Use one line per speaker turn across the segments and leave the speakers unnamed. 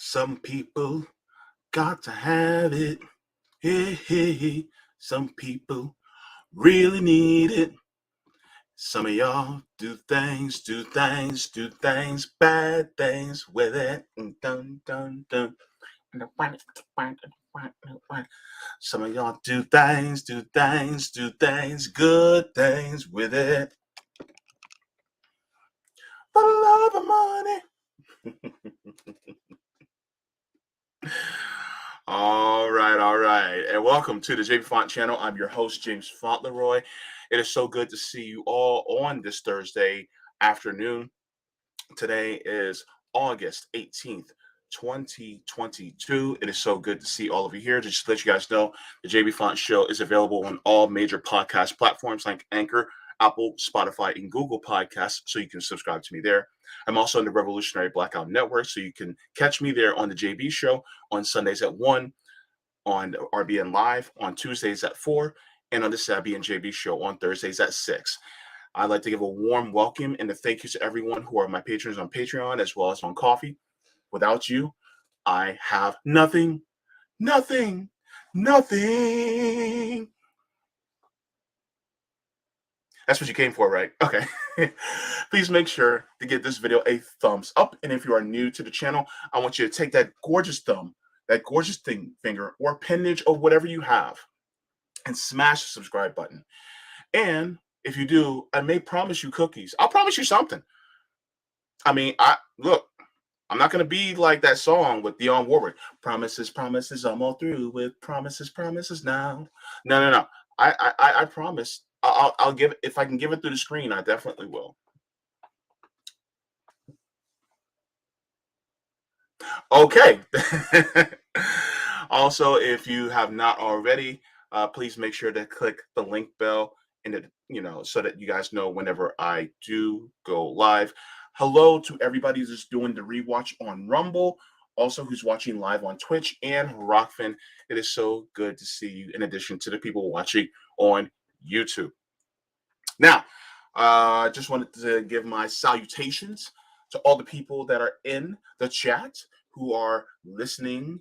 Some people got to have it. Hey, hey, hey. Some people really need it. Some of y'all do things, bad things with it. Dun, dun, dun. Some of y'all do things, good things with it. For the love of money. All right. And welcome to the Jaybefaunt channel. I'm your host, James Fauntleroy. It is so good to see you all on this Thursday afternoon. Today is August 18th, 2022. It is so good to see all of you here. Just to let you guys know, the Jaybefaunt show is available on all major podcast platforms like Anchor, Apple, Spotify, and Google Podcasts, so you can subscribe to me there. I'm also on the Revolutionary Blackout Network, so you can catch me there on the JB Show on Sundays at 1, on RBN Live on Tuesdays at 4, and on the Sabby and JB Show on Thursdays at 6. I'd like to give a warm welcome and a thank you to everyone who are my patrons on Patreon as well as on Coffee. Without you, I have nothing. That's what you came for, right? Okay. Please make sure to give this video a thumbs up. And if you are new to the channel, I want you to take that gorgeous thumb, that gorgeous finger, or appendage or whatever you have, and smash the subscribe button. And if you do, I may promise you cookies. I'll promise you something. I mean, I'm not going to be like that song with Dionne Warwick. Promises, I'm all through with promises now. No. I promise. I'll give it. If I can give it through the screen, I definitely will. Okay. Also, if you have not already, please make sure to click the link bell so that you guys know whenever I do go live. Hello to everybody who's doing the rewatch on Rumble, also who's watching live on Twitch and Rockfin. It is so good to see you, in addition to the people watching on YouTube. Now, I just wanted to give my salutations to all the people that are in the chat, who are listening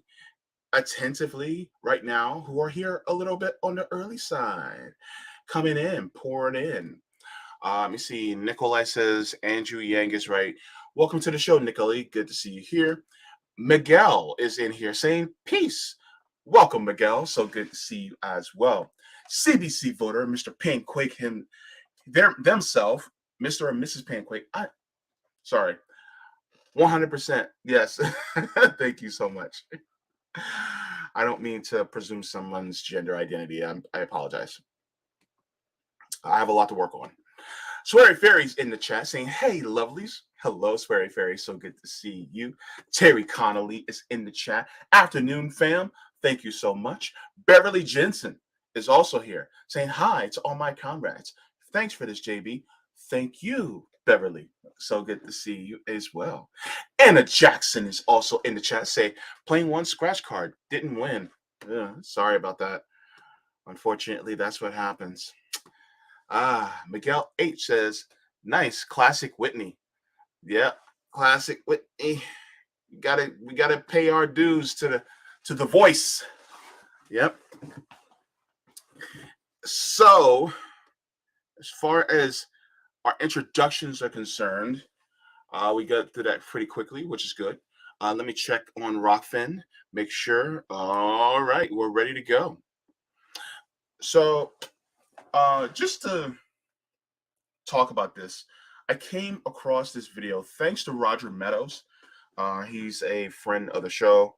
attentively right now, who are here a little bit on the early side, coming in, pouring in. Let me see. Nikolai says Andrew Yang is right. Welcome to the show, Nikolai. Good to see you here. Miguel is in here saying peace. Welcome, Miguel. So good to see you as well. CBC voter, Mr. Panquake, themselves, Mr. and Mrs. Panquake. Sorry. 100%. Yes. Thank you so much. I don't mean to presume someone's gender identity. I apologize. I have a lot to work on. Sweary Fairy's in the chat saying, hey, lovelies. Hello, Sweary Fairy. So good to see you. Terry Connolly is in the chat. Afternoon, fam. Thank you so much. Beverly Jensen is also here saying hi to all my comrades. Thanks for this, JB. Thank you, Beverly. So good to see you as well. Anna Jackson is also in the chat. Say, playing one scratch card. Didn't win. Sorry about that. Unfortunately, that's what happens. Miguel H says, nice, classic Whitney. Yeah, classic Whitney. We gotta pay our dues to the voice. Yep. So, as far as our introductions are concerned, we got through that pretty quickly, which is good. Let me check on Rockfin, make sure. All right, we're ready to go. So, just to talk about this, I came across this video thanks to Roger Meadows. He's a friend of the show,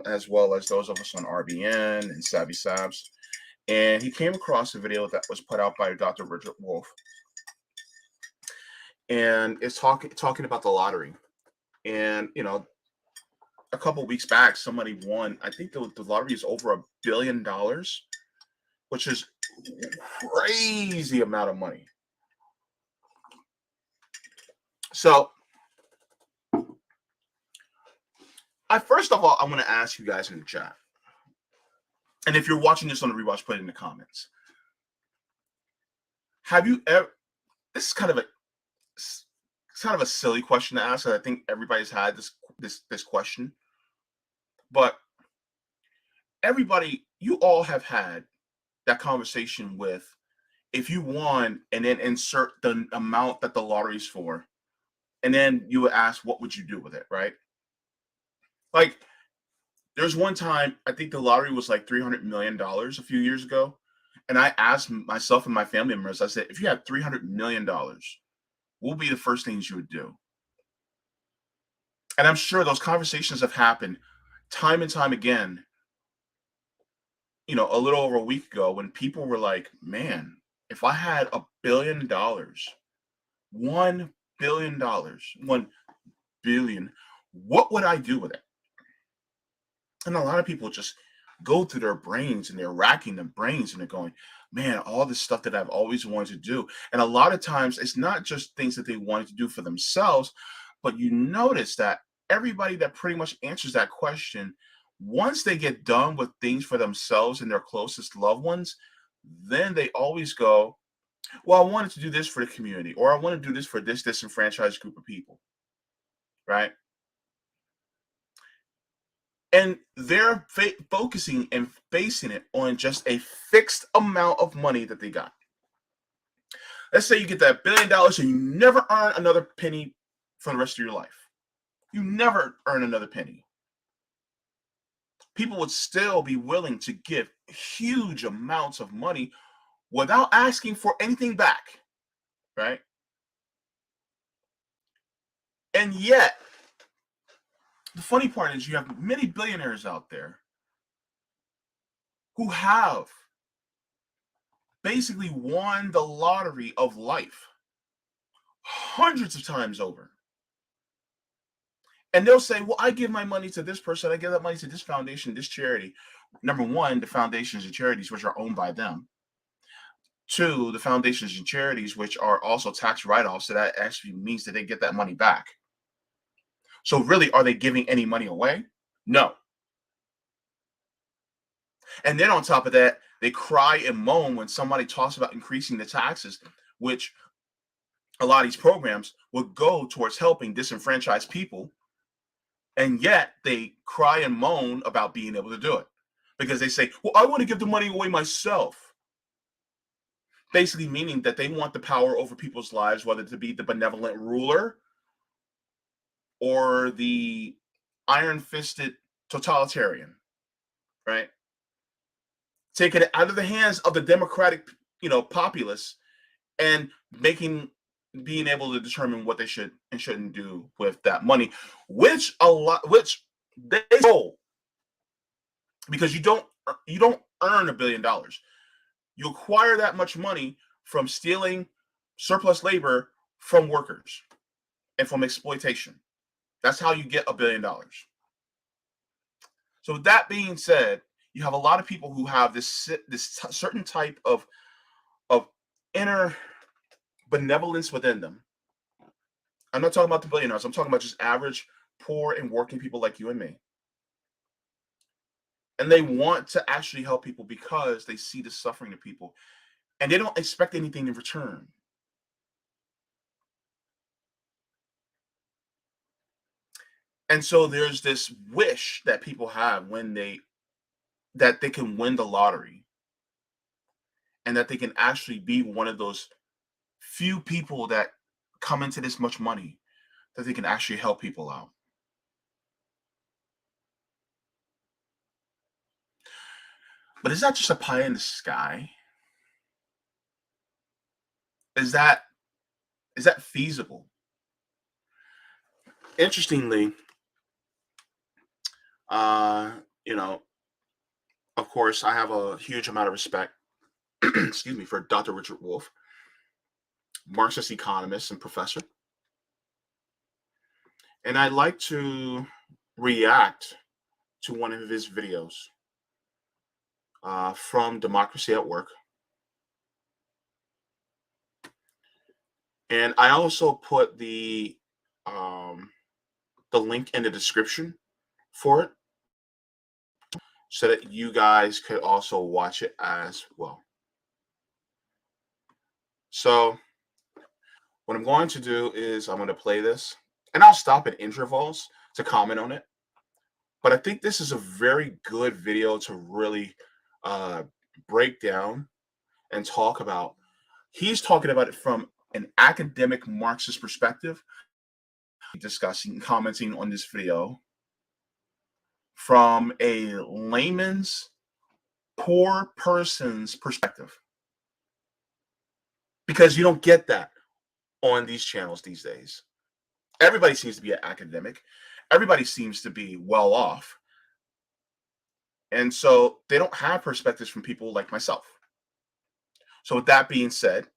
as well as those of us on RBN and Savvy Sabs. And he came across a video that was put out by Dr. Richard Wolff. And it's talking about the lottery. And, a couple weeks back, somebody won. I think the lottery is over $1 billion, which is crazy amount of money. So, first of all, I want to ask you guys in the chat, and if you're watching this on the rewatch, put it in the comments. Have you ever? This is kind of a silly question to ask. I think everybody's had this question. But everybody, you all have had that conversation with, if you won and then insert the amount that the lottery's for, and then you would ask, what would you do with it, right? Like, there's one time, I think the lottery was like $300 million a few years ago. And I asked myself and my family members, I said, if you had $300 million, what would be the first things you would do? And I'm sure those conversations have happened time and time again, a little over a week ago, when people were like, man, if I had $1 billion, $1 billion, 1 billion, what would I do with it? And a lot of people just go through their brains and they're racking their brains and they're going, man, all this stuff that I've always wanted to do. And a lot of times it's not just things that they wanted to do for themselves, but you notice that everybody that pretty much answers that question, once they get done with things for themselves and their closest loved ones, then they always go, well, I wanted to do this for the community, or I want to do this for this disenfranchised group of people, right? And they're focusing and basing it on just a fixed amount of money that they got. Let's say you get that $1 billion and you never earn another penny for the rest of your life. You never earn another penny. People would still be willing to give huge amounts of money without asking for anything back, right? And yet, the funny part is you have many billionaires out there who have basically won the lottery of life hundreds of times over. And they'll say, well, I give my money to this person, I give that money to this foundation, this charity. Number one, the foundations and charities, which are owned by them. Two, the foundations and charities, which are also tax write-offs, so that actually means that they get that money back. So really, are they giving any money away? No. And then on top of that, they cry and moan when somebody talks about increasing the taxes, which a lot of these programs would go towards helping disenfranchised people. And yet they cry and moan about being able to do it because they say, well, I want to give the money away myself. Basically meaning that they want the power over people's lives, whether to be the benevolent ruler or the iron-fisted totalitarian, right? Taking it out of the hands of the democratic, populace, and being able to determine what they should and shouldn't do with that money, which they stole, because you don't earn $1 billion. You acquire that much money from stealing surplus labor from workers and from exploitation. That's how you get $1 billion. So with that being said, you have a lot of people who have this certain type of inner benevolence within them. I'm not talking about the billionaires. I'm talking about just average, poor, and working people like you and me. And they want to actually help people because they see the suffering of people, and they don't expect anything in return. And so there's this wish that people have that they can win the lottery, and that they can actually be one of those few people that come into this much money, that they can actually help people out. But is that just a pie in the sky? Is that feasible? Interestingly, uh, you know, of course, I have a huge amount of respect, excuse me, for Dr. Richard Wolff, Marxist economist and professor. And I'd like to react to one of his videos from Democracy at Work. And I also put the link in the description for it so that you guys could also watch it as well. So what I'm going to do is I'm going to play this, and I'll stop at intervals to comment on it. But I think this is a very good video to really uh, break down and talk about. He's talking about it from an academic Marxist perspective, discussing, commenting on this video from a layman's, poor person's perspective. Because you don't get that on these channels these days. Everybody seems to be an academic. Everybody seems to be well off. And so they don't have perspectives from people like myself. So with that being said,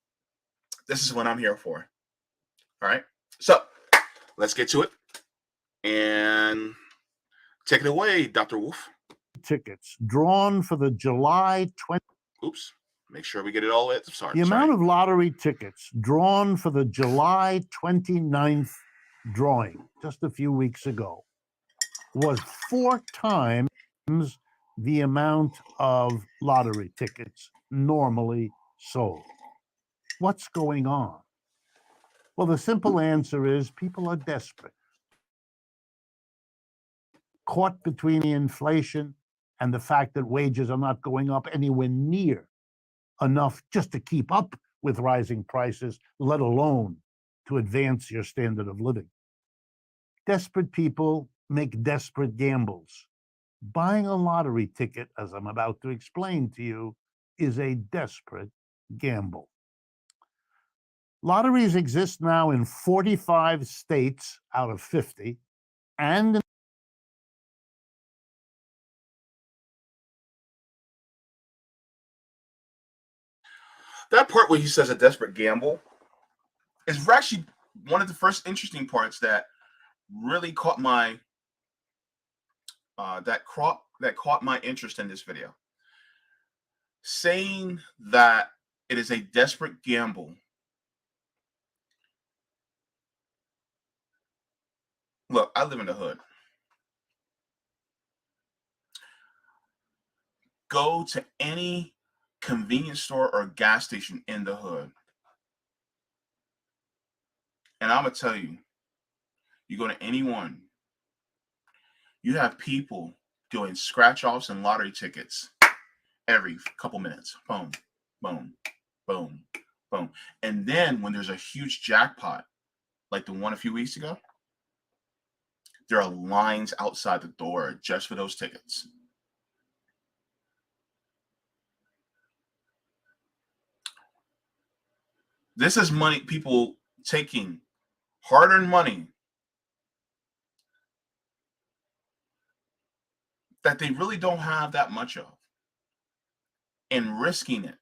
this is what I'm here for. All right. So let's get to it and take it away, Dr. Wolff.
Tickets drawn for the July 20.
Oops. Make sure we get it all in. Sorry.
The amount of lottery tickets drawn for the July 29th drawing just a few weeks ago was 4 times the amount of lottery tickets normally sold. What's going on? Well, the simple answer is people are desperate. Caught between the inflation and the fact that wages are not going up anywhere near enough just to keep up with rising prices, let alone to advance your standard of living. Desperate people make desperate gambles. Buying a lottery ticket, as I'm about to explain to you, is a desperate gamble. Lotteries exist now in 45 states out of 50, and
that part where he says a desperate gamble is actually one of the first interesting parts that really caught my caught my interest in this video. Saying that it is a desperate gamble. Look, I live in the hood. Go to any convenience store or gas station in the hood, and I'm gonna tell you, you go to any one, you have people doing scratch offs and lottery tickets every couple minutes. Boom, boom, boom, boom. And then when there's a huge jackpot, like the one a few weeks ago, there are lines outside the door just for those tickets. This is money, people taking hard-earned money that they really don't have that much of and risking it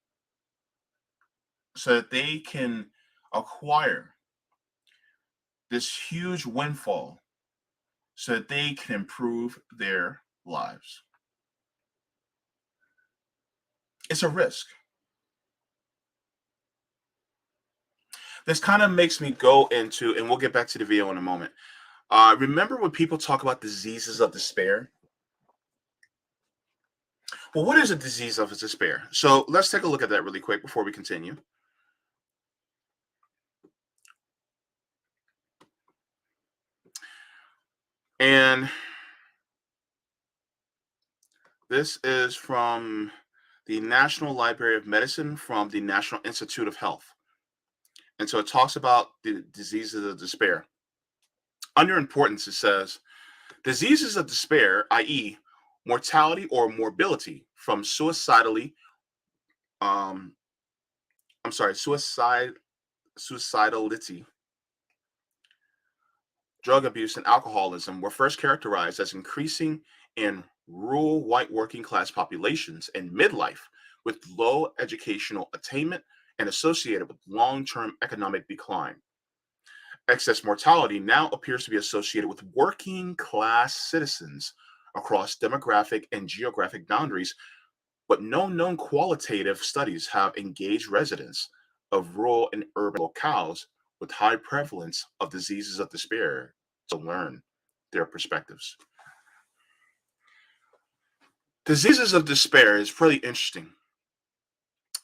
so that they can acquire this huge windfall so that they can improve their lives. It's a risk. This kind of makes me go into, and we'll get back to the video in a moment. Remember when people talk about diseases of despair? Well, what is a disease of despair? So let's take a look at that really quick before we continue. And this is from the National Library of Medicine from the National Institute of Health. And so it talks about the diseases of despair. Under importance, it says, diseases of despair, i.e., mortality or morbidity from suicidality, drug abuse, and alcoholism were first characterized as increasing in rural white working class populations in midlife with low educational attainment and associated with long-term economic decline. Excess mortality now appears to be associated with working class citizens across demographic and geographic boundaries, but no known qualitative studies have engaged residents of rural and urban locales with high prevalence of diseases of despair to learn their perspectives. Diseases of despair is pretty interesting.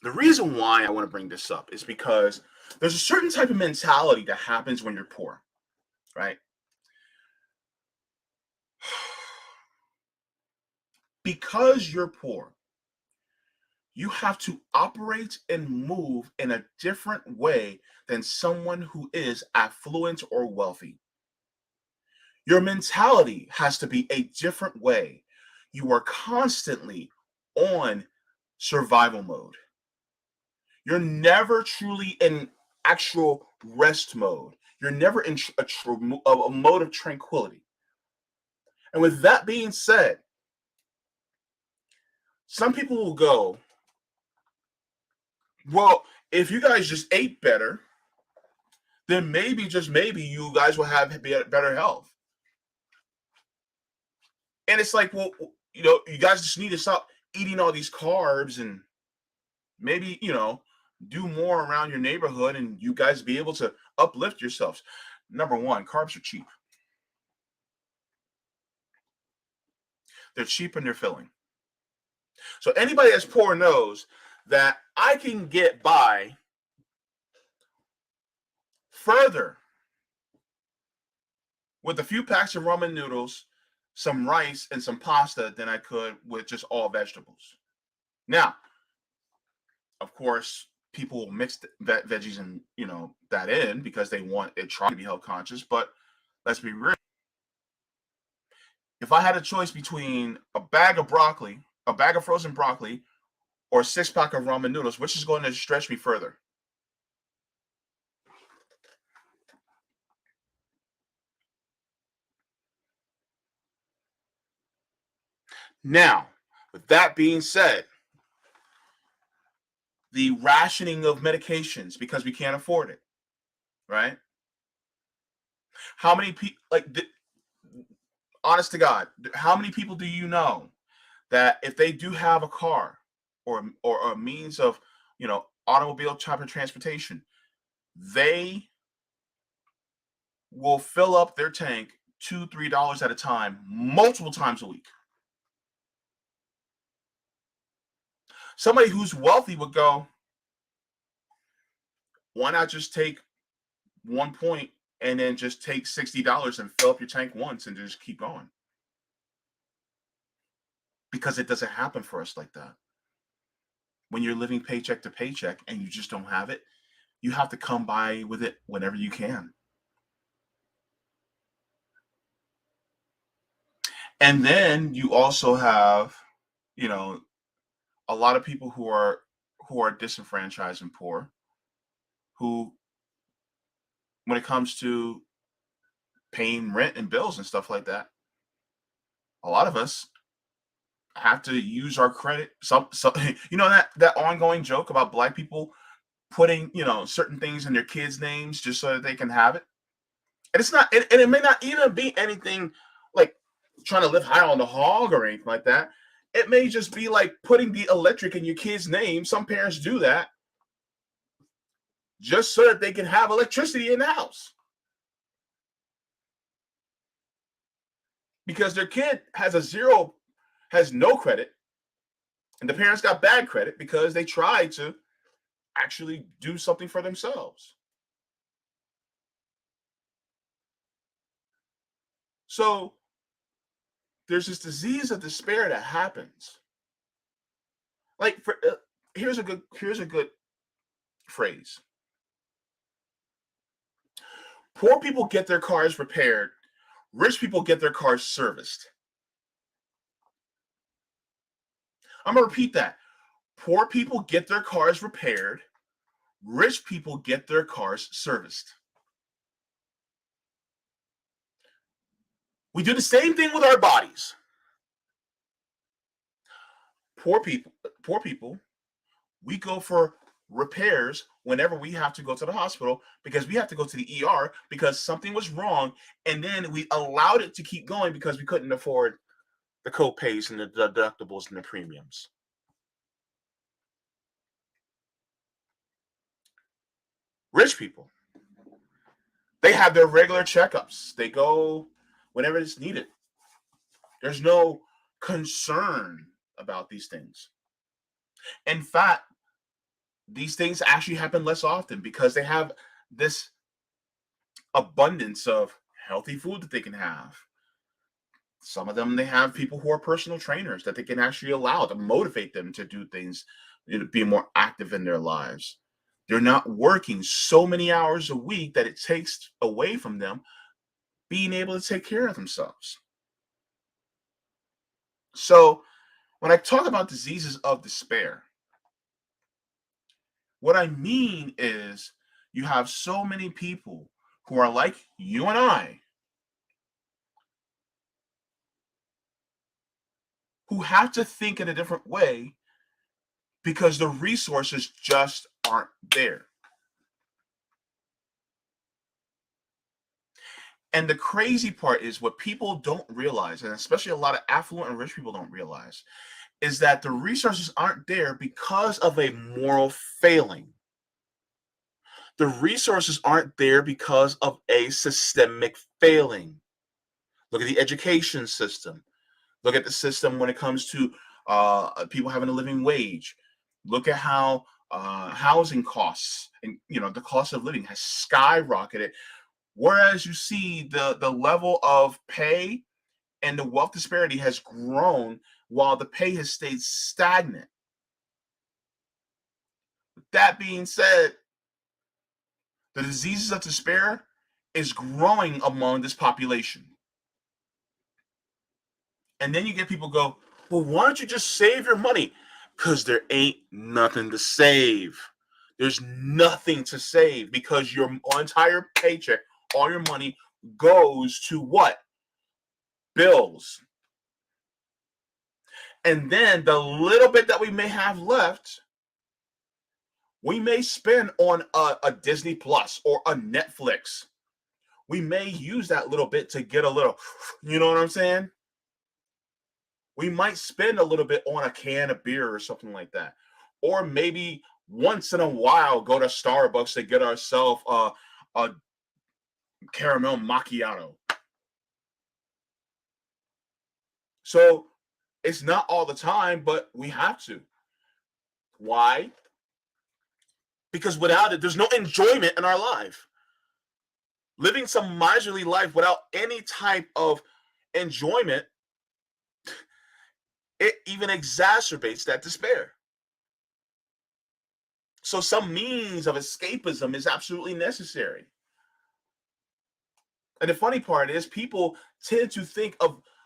The reason why I want to bring this up is because there's a certain type of mentality that happens when you're poor, right? Because you're poor, you have to operate and move in a different way than someone who is affluent or wealthy. Your mentality has to be a different way. You are constantly on survival mode. You're never truly in actual rest mode. You're never in a mode of tranquility. And with that being said, some people will go, well, if you guys just ate better, then maybe, just maybe, you guys will have better health. And it's like, well, you guys just need to stop eating all these carbs and maybe, do more around your neighborhood and you guys be able to uplift yourselves. Number one, carbs are cheap. They're cheap and they're filling. So anybody that's poor knows that I can get by further with a few packs of ramen noodles, some rice, and some pasta than I could with just all vegetables. Now, of course, people will mix veggies and that in because they want it trying to be health conscious. But let's be real. If I had a choice between a bag of broccoli, a bag of frozen broccoli, or a 6-pack of ramen noodles, which is going to stretch me further? Now, with that being said, the rationing of medications because we can't afford it, right? How many people, honest to God, how many people do you know that if they do have a car or a means of, automobile type of transportation, they will fill up their tank $2-3 at a time, multiple times a week? Somebody who's wealthy would go, why not just take 1 point and then just take $60 and fill up your tank once and just keep going? Because it doesn't happen for us like that. When you're living paycheck to paycheck and you just don't have it, you have to come by with it whenever you can. And then you also have, a lot of people who are disenfranchised and poor, who, when it comes to paying rent and bills and stuff like that, a lot of us have to use our credit. Some that ongoing joke about Black people putting certain things in their kids' names just so that they can have it. And it's not, and it may not even be anything like trying to live high on the hog or anything like that. It may just be like putting the electric in your kid's name. Some parents do that just so that they can have electricity in the house because their kid has no credit, and the parents got bad credit because they tried to actually do something for themselves. So there's this disease of despair that happens. Like, here's a good phrase. Poor people get their cars repaired. Rich people get their cars serviced. I'm going to repeat that. Poor people get their cars repaired. Rich people get their cars serviced. We do the same thing with our bodies. Poor people, we go for repairs whenever we have to go to the hospital because we have to go to the ER because something was wrong, and then we allowed it to keep going because we couldn't afford the co-pays and the deductibles and the premiums. Rich people, they have their regular checkups. They go whenever it's needed. There's no concern about these things. In fact, these things actually happen less often because they have this abundance of healthy food that they can have. Some of them, they have people who are personal trainers that they can actually allow to motivate them to do things, be more active in their lives. They're not working so many hours a week that it takes away from them being able to take care of themselves. So, when I talk about diseases of despair, what I mean is you have so many people who are like you and I, who have to think in a different way because the resources just aren't there. And the crazy part is what people don't realize, and especially a lot of affluent and rich people don't realize, is that the resources aren't there because of a moral failing. The resources aren't there because of a systemic failing. Look at the education system. Look at the system when it comes to people having a living wage. Look at how housing costs and the cost of living has skyrocketed. Whereas you see the level of pay and the wealth disparity has grown while the pay has stayed stagnant. That being said, the diseases of despair is growing among this population. And then you get people go, well, why don't you just save your money? Because there ain't nothing to save. There's nothing to save because your entire paycheck, all your money goes to what? Bills. And then the little bit that we may have left, we may spend on a Disney Plus or a Netflix. We may use that little bit to get a little, you know what I'm saying? We might spend a little bit on a can of beer or something like that. Or maybe once in a while go to Starbucks to get ourselves a caramel macchiato. So it's not all the time, but we have to. Why? Because without it, there's no enjoyment in our life. Living some miserly life without any type of enjoyment, it even exacerbates that despair. So some means of escapism is absolutely necessary. And the funny part is people tend to think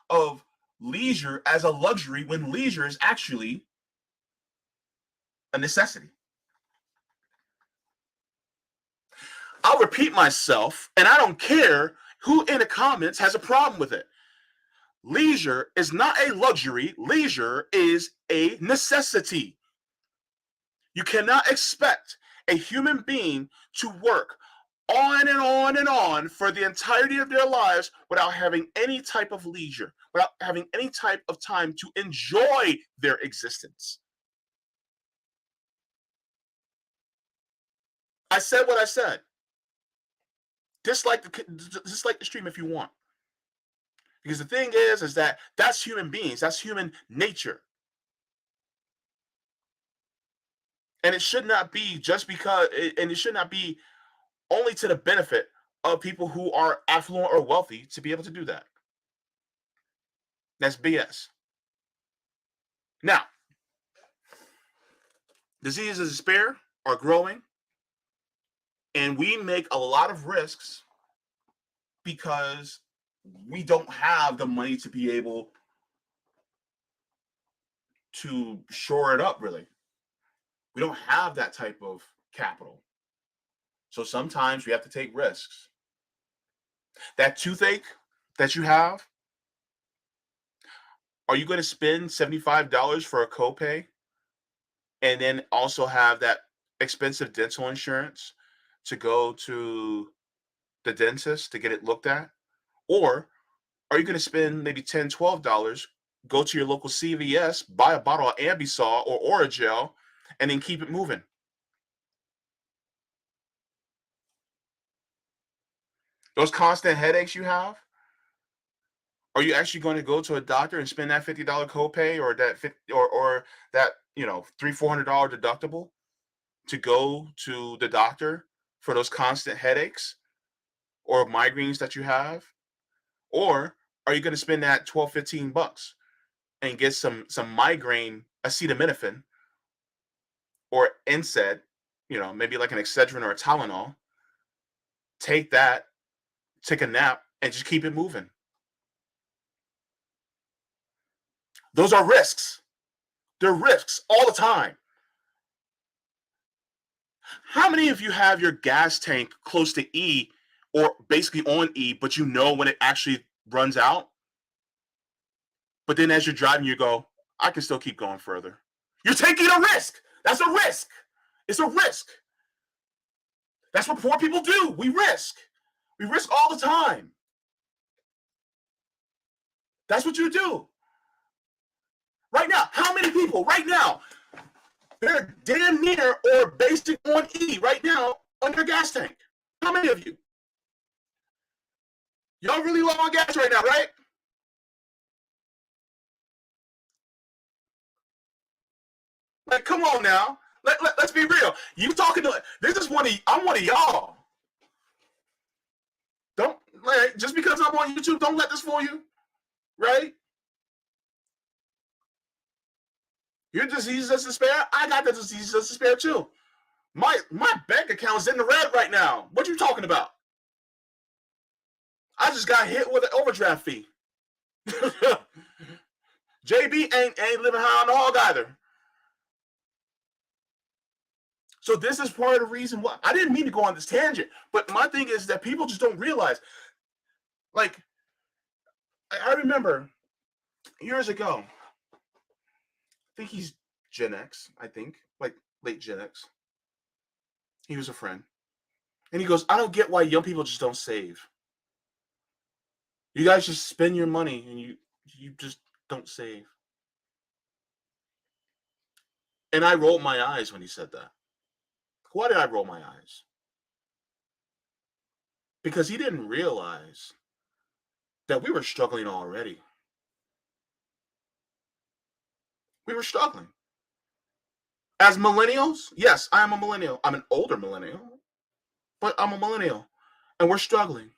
of leisure as a luxury when leisure is actually a necessity. I'll repeat myself, and I don't care who in the comments has a problem with it. Leisure is not a luxury. Leisure is a necessity. You cannot expect a human being to work on and on and on for the entirety of their lives without having any type of leisure, without having any type of time to enjoy their existence. I said what I said. Dislike the stream if you want. Because the thing is that that's human beings, that's human nature. And it should not be just because, and it should not be only to the benefit of people who are affluent or wealthy to be able to do that. That's BS. Now, diseases of despair are growing, and we make a lot of risks because we don't have the money to be able to shore it up, really. We don't have that type of capital. So sometimes we have to take risks. That toothache that you have, are you going to spend $75 for a copay and then also have that expensive dental insurance to go to the dentist to get it looked at? Or are you going to spend maybe $10, $12, go to your local CVS, buy a bottle of Ambisol or Oragel, and then keep it moving? Those constant headaches you have, are you actually going to go to a doctor and spend that $50 copay or that 50 or that $300-$400 deductible to go to the doctor for those constant headaches or migraines that you have? Or are you going to spend that 12, 15 bucks and get some migraine acetaminophen or NSAID, maybe like an Excedrin or a Tylenol, take that, take a nap, and just keep it moving? Those are risks. They're risks all the time. How many of you have your gas tank close to E or basically on E, but you know when it actually runs out? But then as you're driving, you go, I can still keep going further. You're taking a risk. That's a risk. It's a risk. That's what poor people do. We risk. We risk all the time. That's what you do. Right now, how many people right now, they're damn near or basic on E right now on your gas tank? How many of you? Y'all really low on gas right now, right? Like, come on now. Let's be real. You talking to this is I'm one of y'all. Don't just because I'm on YouTube, don't let this fool you, right? Your disease is despair. I got the disease of despair too. My bank account is in the red right now. What you talking about? I just got hit with an overdraft fee. JB ain't living high on the hog either. So this is part of the reason why I didn't mean to go on this tangent, but my thing is that people just don't realize. Like, I remember years ago, I think he's Gen X, I think, like late Gen X. He was a friend. And he goes, I don't get why young people just don't save. You guys just spend your money and you just don't save. And I rolled my eyes when he said that. Why did I roll my eyes? Because he didn't realize that we were struggling already. We were struggling. As millennials, yes, I am a millennial. I'm an older millennial, but I'm a millennial. And we're struggling.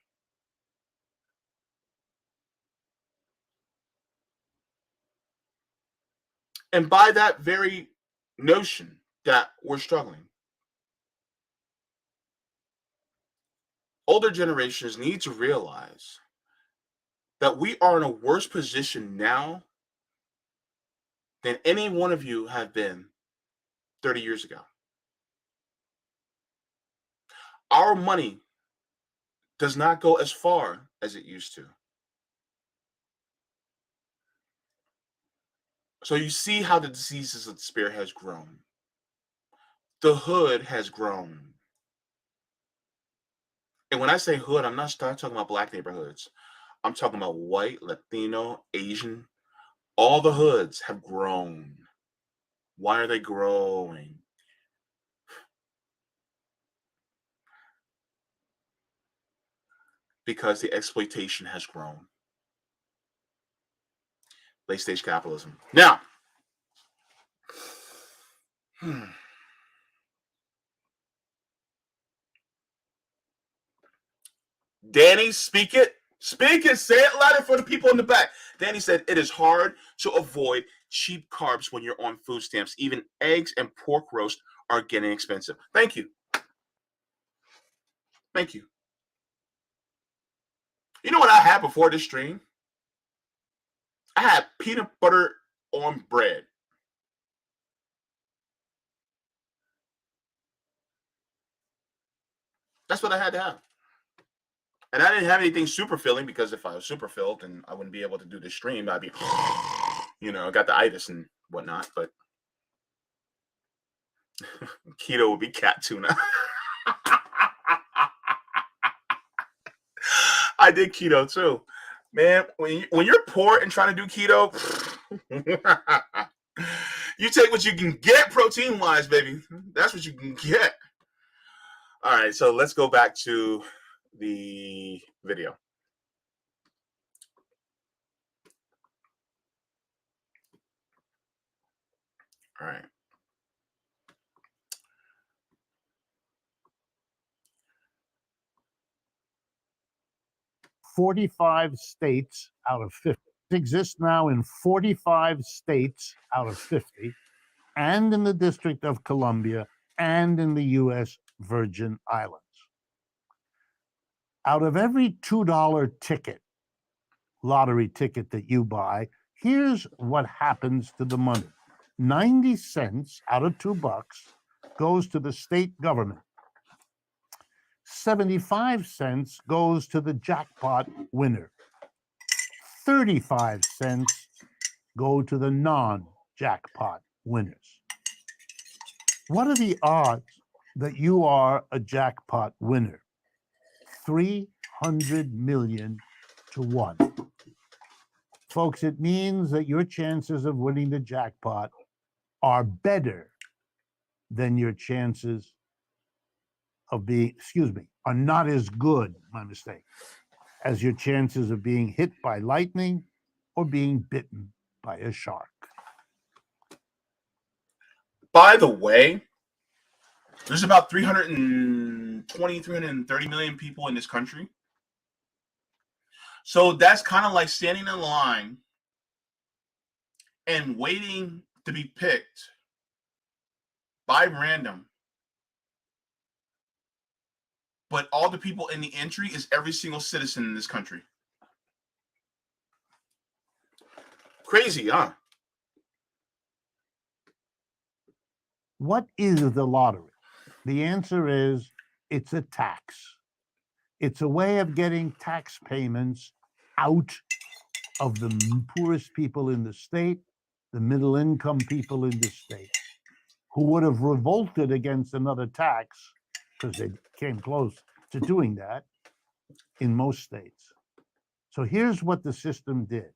And by that very notion that we're struggling, older generations need to realize that we are in a worse position now than any one of you have been 30 years ago. Our money does not go as far as it used to. So you see how the diseases of the spirit has grown. The hood has grown. And when I say hood, I'm not talking about black neighborhoods. I'm talking about white, Latino, Asian. All the hoods have grown. Why are they growing? Because the exploitation has grown. Late stage capitalism. Now, Danny, speak it. Speak it. Say it louder for the people in the back. Danny said, it is hard to avoid cheap carbs when you're on food stamps. Even eggs and pork roast are getting expensive. Thank you. Thank you. You know what I had before this stream? I had peanut butter on bread. That's what I had to have. And I didn't have anything super filling because if I was super filled, then I wouldn't be able to do this stream. I'd be, got the itis and whatnot. But keto would be cat tuna. I did keto too. Man, when you're poor and trying to do keto, you take what you can get protein-wise, baby. That's what you can get. All right, so let's go back to the video. All right.
45 states out of 50. It exists now in 45 states out of 50, and in the District of Columbia, and in the U.S. Virgin Islands. Out of every $2 ticket, lottery ticket that you buy, here's what happens to the money. 90 cents out of $2 goes to the state government. 75 cents goes to the jackpot winner. 35 cents go to the non-jackpot winners. What are the odds that you are a jackpot winner? 300 million to 1. Folks, it means that your chances of winning the jackpot are better than your chances of being, are not as good, my mistake, as your chances of being hit by lightning or being bitten by a shark.
By the way, there's about 320, 330 million people in this country. So that's kind of like standing in line and waiting to be picked by random. But all the people in the entry is every single citizen in this country. Crazy, huh?
What is the lottery? The answer is it's a tax. It's a way of getting tax payments out of the poorest people in the state, the middle income people in the state, who would have revolted against another tax because they came close to doing that in most states. So here's what the system did.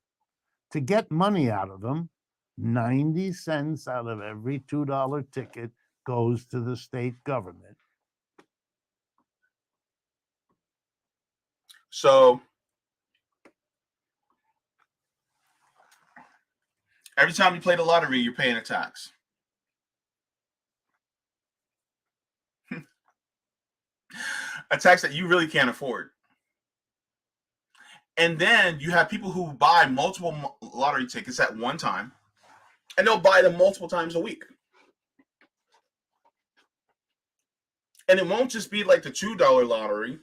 To get money out of them, 90 cents out of every $2 ticket goes to the state government.
So every time you play the lottery, you're paying a tax. A tax that you really can't afford. And then you have people who buy multiple lottery tickets at one time, and they'll buy them multiple times a week. And it won't just be like the $2 lottery.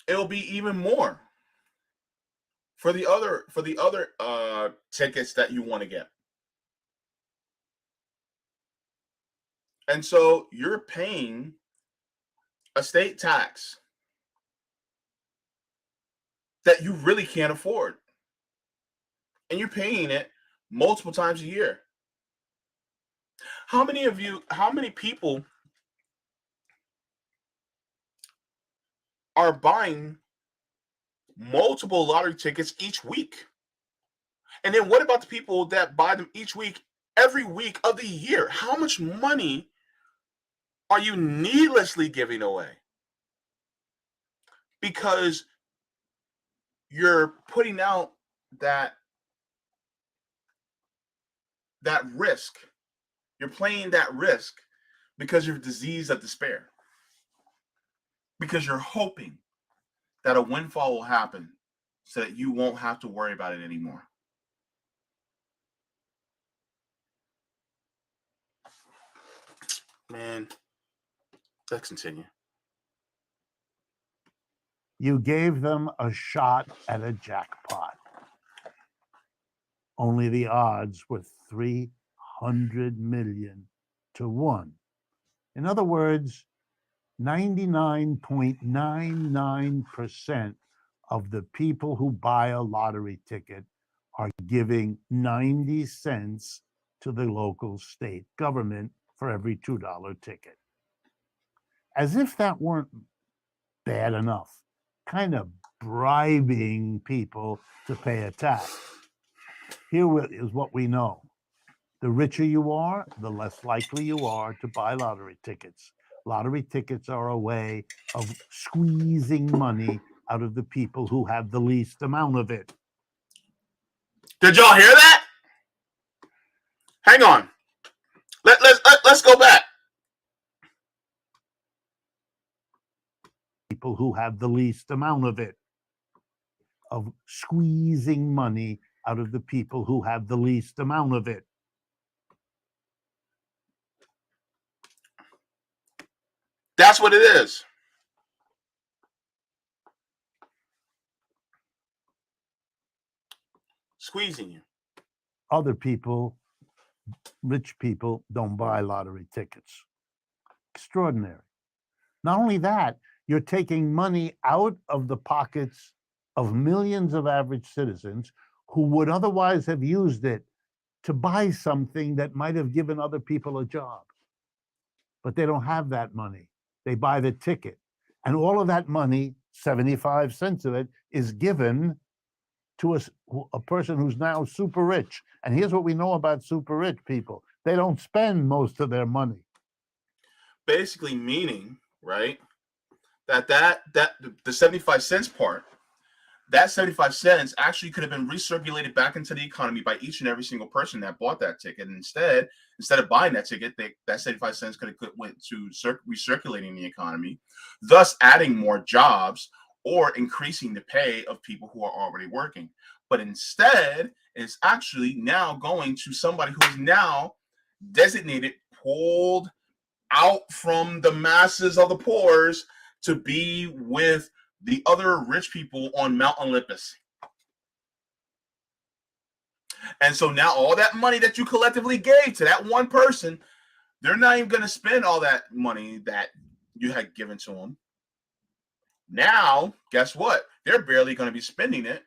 It'll be even more for the other tickets that you want to get. And so you're paying a state tax that you really can't afford. And you're paying it multiple times a year. How many people are buying multiple lottery tickets each week? And then what about the people that buy them each week, every week of the year? How much money are you needlessly giving away? Because you're putting out that risk. You're playing that risk because you're diseased of despair. Because you're hoping that a windfall will happen so that you won't have to worry about it anymore. Man, let's continue.
You gave them a shot at a jackpot. Only the odds were 300 million to 1. In other words, 99.99% of the people who buy a lottery ticket are giving 90 cents to the local state government for every $2 ticket. As if that weren't bad enough, kind of bribing people to pay a tax. Here is what we know. The richer you are, the less likely you are to buy lottery tickets. Lottery tickets are a way of squeezing money out of the people who have the least amount of it.
Did y'all hear that? Hang on. Let's go back.
people who have the least amount of it, of squeezing money out of the people who have the least amount of it.
That's what it is. Squeezing you.
Other people, rich people, don't buy lottery tickets. Extraordinary. Not only that, you're taking money out of the pockets of millions of average citizens who would otherwise have used it to buy something that might have given other people a job. But they don't have that money. They buy the ticket. And all of that money, 75 cents of it, is given to a person who's now super rich. And here's what we know about super rich people. They don't spend most of their money.
Basically meaning, right, that the 75 cents part, that 75 cents actually could have been recirculated back into the economy by each and every single person that bought that ticket. And instead of buying that ticket, that 75 cents could have went to recirculating the economy, thus adding more jobs or increasing the pay of people who are already working. But instead, it's actually now going to somebody who is now designated, pulled out from the masses of the poors to be with the other rich people on Mount Olympus. And so now all that money that you collectively gave to that one person, they're not even going to spend all that money that you had given to them. Now, guess what? They're barely going to be spending it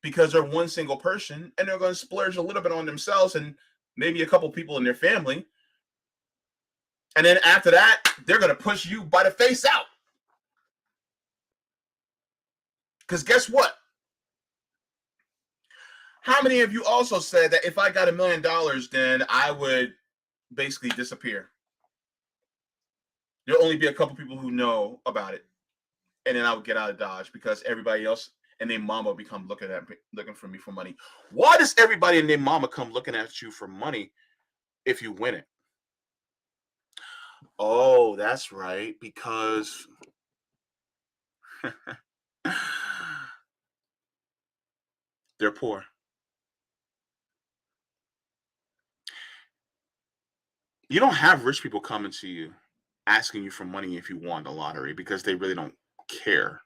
because they're one single person, and they're going to splurge a little bit on themselves and maybe a couple people in their family. And then after that, they're going to push you by the face out. Because guess what? How many of you also said that if I got $1 million, then I would basically disappear? There'll only be a couple people who know about it, and then I would get out of Dodge because everybody else and their mama become looking for me for money. Why does everybody and their mama come looking at you for money if you win it? Oh, that's right, because they're poor. You don't have rich people coming to you asking you for money if you won the lottery because they really don't care.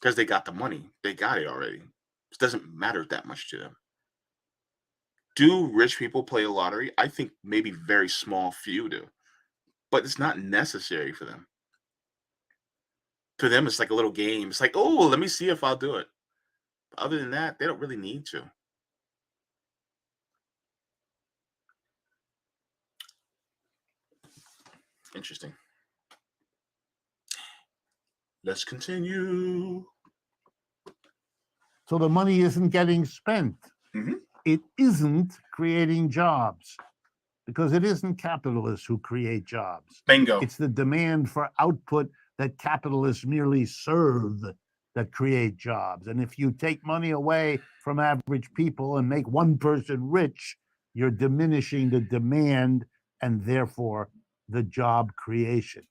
Because they got the money. They got it already. It doesn't matter that much to them. Do rich people play a lottery? I think maybe very small few do. But it's not necessary for them. To them, it's like a little game. It's like, oh, let me see if I'll do it. But other than that, they don't really need to. Interesting. Let's continue.
So the money isn't getting spent.
Mhm.
It isn't creating jobs because it isn't capitalists who create jobs.
Bingo.
It's the demand for output that capitalists merely serve that create jobs. And if you take money away from average people and make one person rich, you're diminishing the demand and therefore the job creation.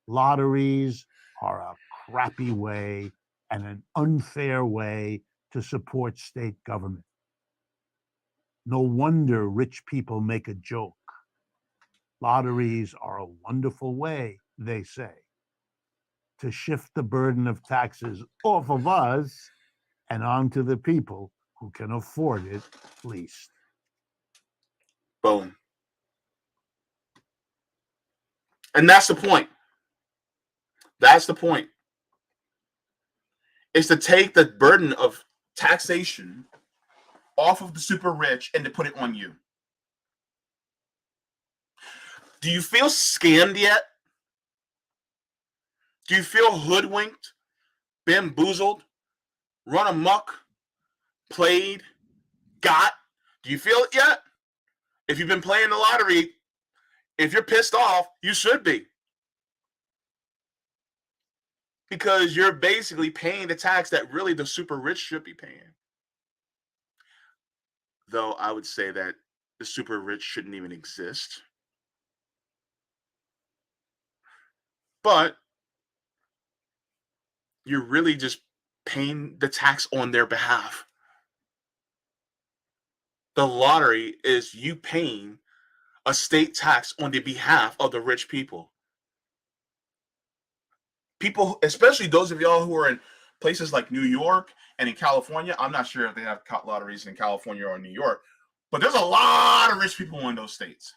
Lotteries are a crappy way and an unfair way to support state government. No wonder rich people make a joke. Lotteries are a wonderful way, they say, to shift the burden of taxes off of us and onto the people who can afford it least.
Boom. And that's the point. That's the point. Is to take the burden of taxation off of the super rich and to put it on you. Do you feel scammed yet? Do you feel hoodwinked, bamboozled, run amok, played, got? Do you feel it yet? If you've been playing the lottery, if you're pissed off, you should be. Because you're basically paying the tax that really the super rich should be paying. Though I would say that the super rich shouldn't even exist. but you're really just paying the tax on their behalf. The lottery is you paying a state tax on the behalf of the rich people. People, especially those of y'all who are in places like New York and in California. I'm not sure if they have lotteries in California or New York, but there's a lot of rich people in those states.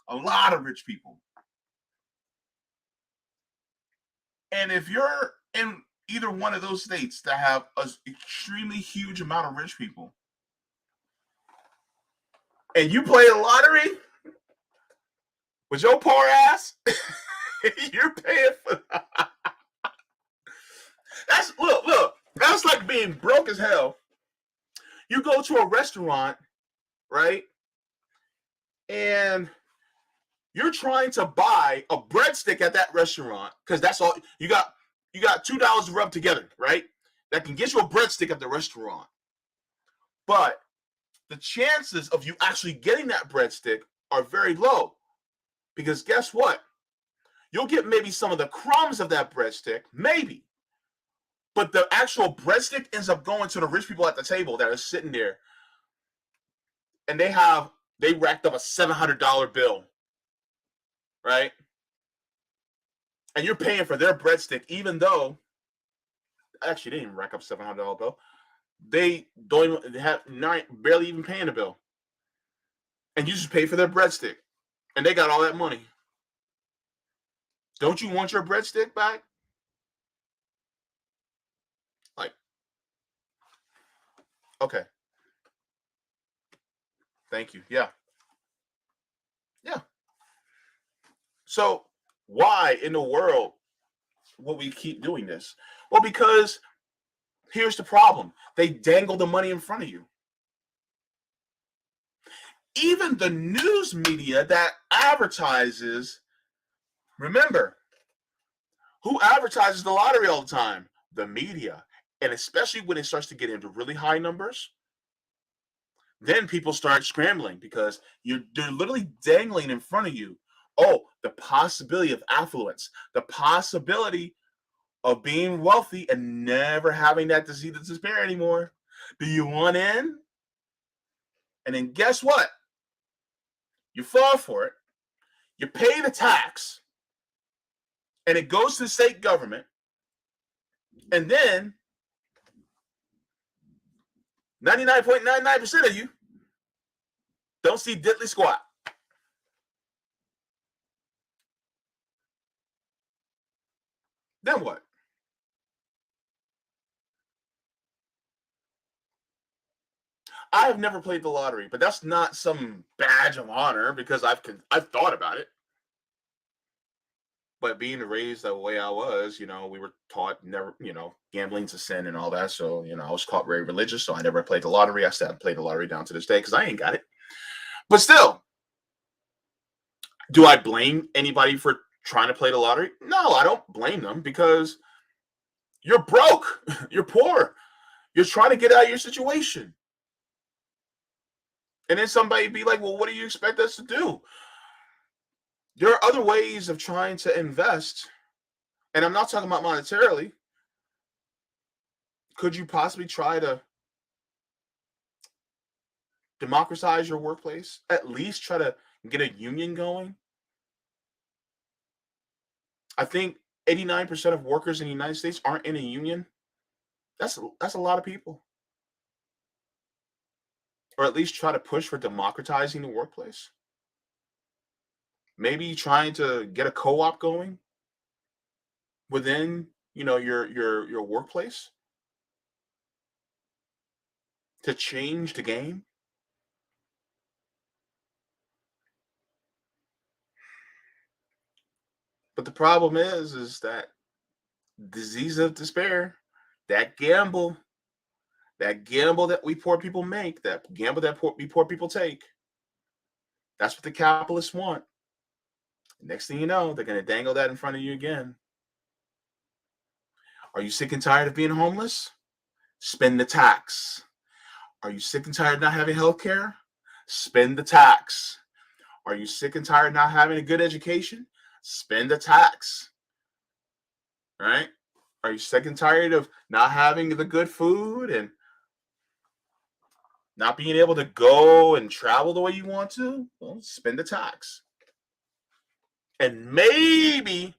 A lot of rich people. And if you're in either one of those states that have an extremely huge amount of rich people, and you play the lottery with your poor ass, you're paying for that. Look, that's like being broke as hell. You go to a restaurant, right? And you're trying to buy a breadstick at that restaurant because that's all you got. You got $2 to rub together, right? That can get you a breadstick at the restaurant. But the chances of you actually getting that breadstick are very low. Because guess what? You'll get maybe some of the crumbs of that breadstick, maybe. But the actual breadstick ends up going to the rich people at the table that are sitting there. And they racked up a $700 bill, right? And you're paying for their breadstick, even though, actually, they didn't rack up $700 bill. They have barely even paying the bill. And you just pay for their breadstick. And they got all that money. Don't you want your breadstick back? Like, okay. Thank you. Yeah. Yeah. So why in the world will we keep doing this? Well, because here's the problem. They dangle the money in front of you. Even the news media that advertises, remember, who advertises the lottery all the time? The media. And especially when it starts to get into really high numbers, then people start scrambling because they're literally dangling in front of you. Oh, the possibility of affluence, the possibility of being wealthy and never having that disease of despair anymore. Do you want in? And then guess what? You fall for it. You pay the tax, and it goes to the state government. And then 99.99% of you don't see diddly squat. Then what? I have never played the lottery, but that's not some badge of honor because I've thought about it. But being raised the way I was, we were taught never, gambling's a sin and all that. So, I was taught very religious. So I never played the lottery. I still haven't played the lottery down to this day because I ain't got it. But still, do I blame anybody for trying to play the lottery? No, I don't blame them because you're broke. You're poor. You're trying to get out of your situation. And then somebody be like, well, what do you expect us to do? There are other ways of trying to invest. And I'm not talking about monetarily. Could you possibly try to democratize your workplace? At least try to get a union going? I think 89% of workers in the United States aren't in a union. That's a lot of people. Or at least try to push for democratizing the workplace. Maybe trying to get a co-op going within, your workplace to change the game. But the problem is that disease of despair, that gamble that we poor people make, that gamble that we poor people take, that's what the capitalists want. Next thing you know, they're going to dangle that in front of you again. Are you sick and tired of being homeless? Spend the tax. Are you sick and tired of not having health care? Spend the tax. Are you sick and tired of not having a good education? Spend the tax. right? Are you sick and tired of not having the good food and not being able to go and travel the way you want to? Well, spend the tax. And maybe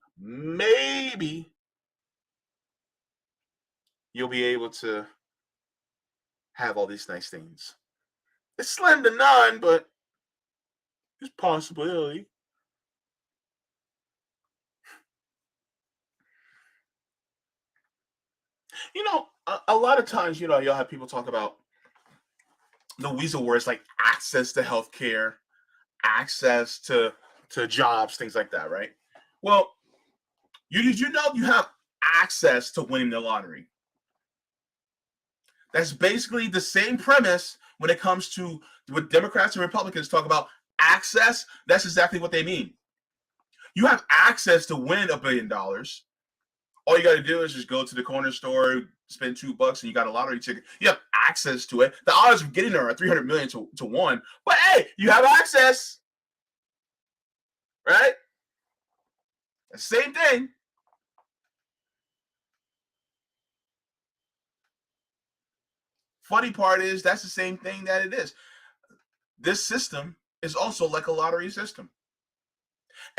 you'll be able to have all these nice things. It's slim to none, but it's a possibility. A lot of times, you'll have people talk about the weasel words like access to healthcare, access to jobs, things like that, right? Well, did you know you have access to winning the lottery? That's basically the same premise when it comes to what Democrats and Republicans talk about access. That's exactly what they mean. You have access to win $1 billion. All you got to do is just go to the corner store, spend $2, and you got a lottery ticket. You have access to it. The odds of getting there are 300 million to 1. But hey, you have access, right? Same thing. Funny part is that's the same thing that it is. This system is also like a lottery system.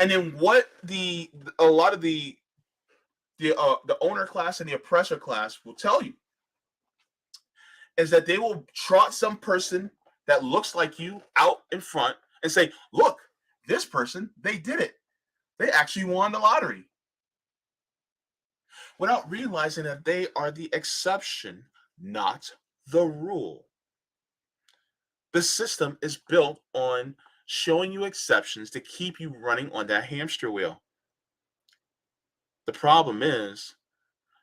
And then what a lot of the owner class and the oppressor class will tell you is that they will trot some person that looks like you out in front and say, look, this person, they did it. They actually won the lottery. Without realizing that they are the exception, not the rule. The system is built on showing you exceptions to keep you running on that hamster wheel. The problem is,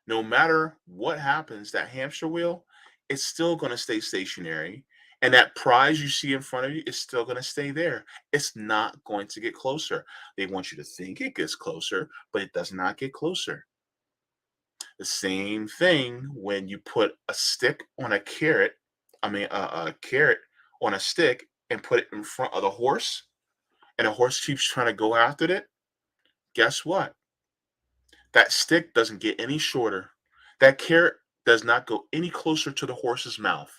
no matter what happens, that hamster wheel is still going to stay stationary. And that prize you see in front of you is still going to stay there. It's not going to get closer. They want you to think it gets closer, but it does not get closer. The same thing when you put a stick on a carrot, a carrot on a stick and put it in front of the horse, and the horse keeps trying to go after it. Guess what? That stick doesn't get any shorter. That carrot does not go any closer to the horse's mouth.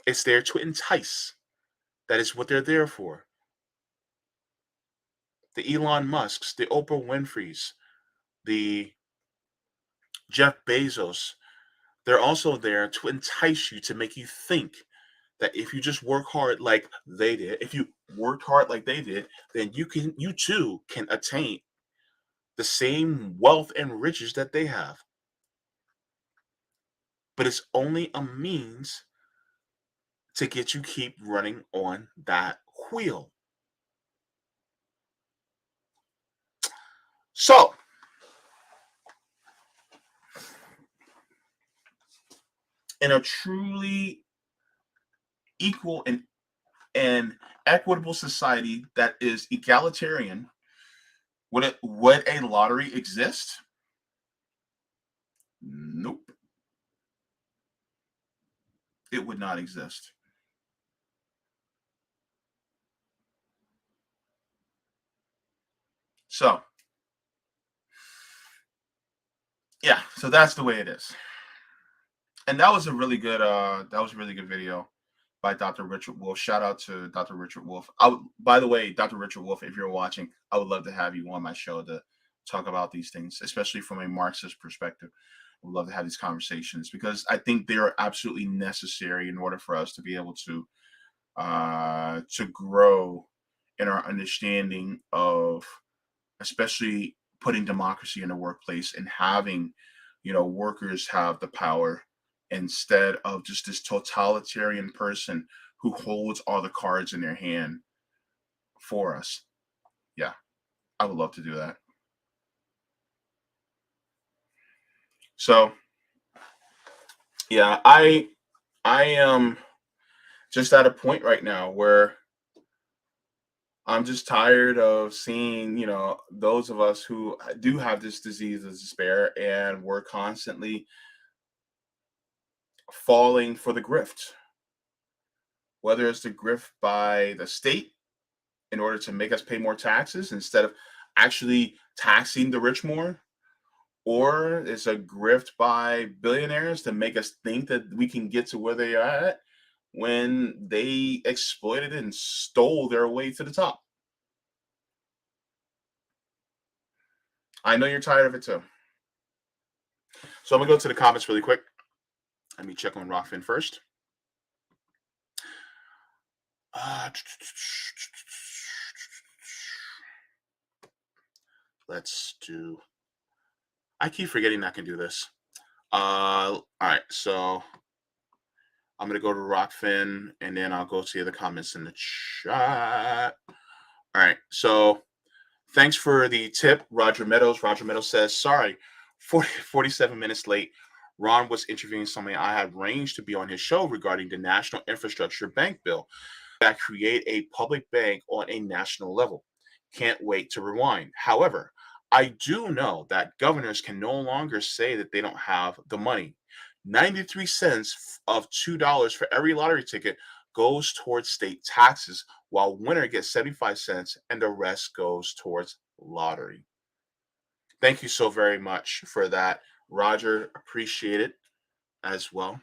It's there to entice. That is what they're there for. The Elon Musks, the Oprah Winfreys, the Jeff Bezos, they're also there to entice you, to make you think that if you just work hard like they did, if you worked hard like they did, then you too can attain the same wealth and riches that they have. But it's only a means to get you keep running on that wheel. So, in a truly equal and equitable society that is egalitarian, would a lottery exist? Nope. It would not exist. So, yeah, so that's the way it is. And that was a really good video by Dr. Richard Wolff. Shout out to Dr. Richard Wolff. By the way, Dr. Richard Wolff, if you're watching, I would love to have you on my show to talk about these things, especially from a Marxist perspective. I would love to have these conversations because I think they are absolutely necessary in order for us to be able to grow in our understanding of, especially putting democracy in the workplace and having, workers have the power instead of just this totalitarian person who holds all the cards in their hand for us. Yeah, I would love to do that. So, yeah, I am just at a point right now where I'm just tired of seeing, those of us who do have this disease of despair, and we're constantly falling for the grift, whether it's the grift by the state in order to make us pay more taxes instead of actually taxing the rich more, or it's a grift by billionaires to make us think that we can get to where they are at when they exploited and stole their way to the top. I know you're tired of it too. So I'm gonna go to the comments really quick. Let me check on Rockfin first. Uh, let's do. I keep forgetting I can do this. All right, so I'm gonna go to Rockfin and then I'll go see the comments in the chat. All right, so thanks for the tip, Roger Meadows. Roger Meadows says, sorry, 47 minutes late. Ron was interviewing somebody I had arranged to be on his show regarding the National Infrastructure Bank Bill that create a public bank on a national level. Can't wait to rewind. However, I do know that governors can no longer say that they don't have the money. 93 cents of $2 for every lottery ticket goes towards state taxes, while winner gets 75 cents and the rest goes towards lottery. Thank you so very much for that, Roger. Appreciate it as well.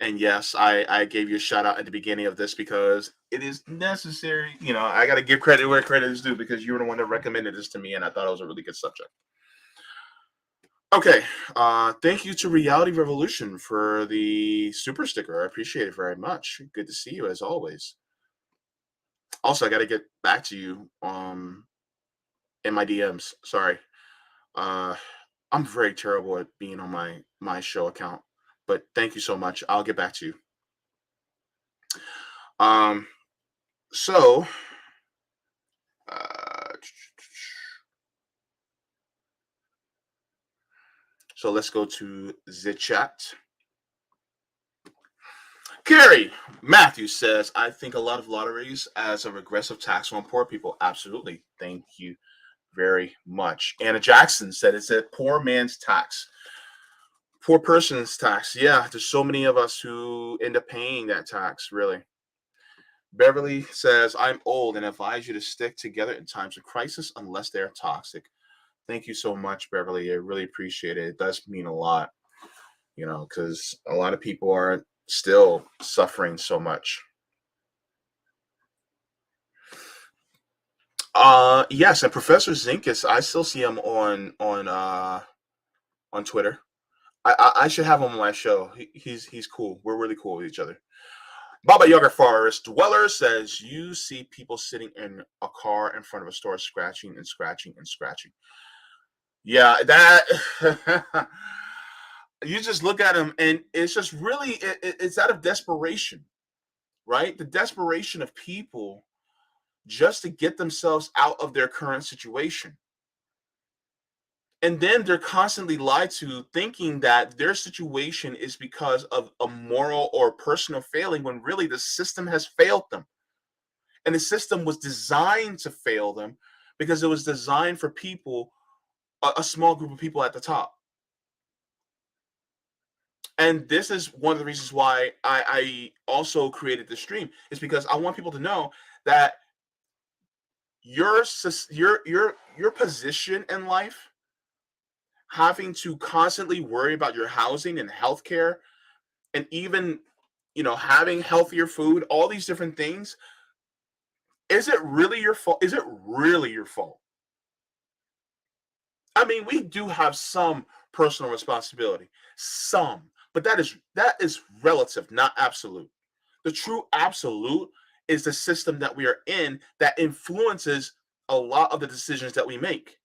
And yes, I gave you a shout out at the beginning of this because it is necessary. You know, I got to give credit where credit is due because you were the one that recommended this to me, and I thought it was a really good subject. Okay, thank you to Reality Revolution for the super sticker. I appreciate it very much. Good to see you as always. Also, I got to get back to you in my DMs. Sorry, I'm very terrible at being on my show account, but thank you so much. I'll get back to you. Um, so uh, so let's go to the chat. Gary Matthews says, I think a lot of lotteries as a regressive tax on poor people. Absolutely. Thank you very much. Anna Jackson said it's a poor man's tax. Poor person's tax. Yeah, there's so many of us who end up paying that tax, really. Beverly says, I'm old and advise you to stick together in times of crisis unless they're toxic. Thank you so much, Beverly. I really appreciate it. It does mean a lot, you know, because a lot of people are still suffering so much. Yes, and Professor Zinkus, I still see him on Twitter. I should have him on my show. He's cool. We're really cool with each other. Baba Yaga Forest Dweller says you see people sitting in a car in front of a store scratching and scratching and scratching. Yeah, that you just look at them and it's just really it's out of desperation, right? The desperation of people just to get themselves out of their current situation. And then they're constantly lied to thinking that their situation is because of a moral or personal failing when really the system has failed them. And the system was designed to fail them because it was designed for people, a small group of people at the top. And this is one of the reasons why I also created the stream is because I want people to know that your your position in life, having to constantly worry about your housing and healthcare, and even having healthier food, all these different things, is it really your fault? Is it really your fault? I mean, we do have some personal responsibility, some, but that is relative, not absolute. The true absolute is the system that we are in that influences a lot of the decisions that we make.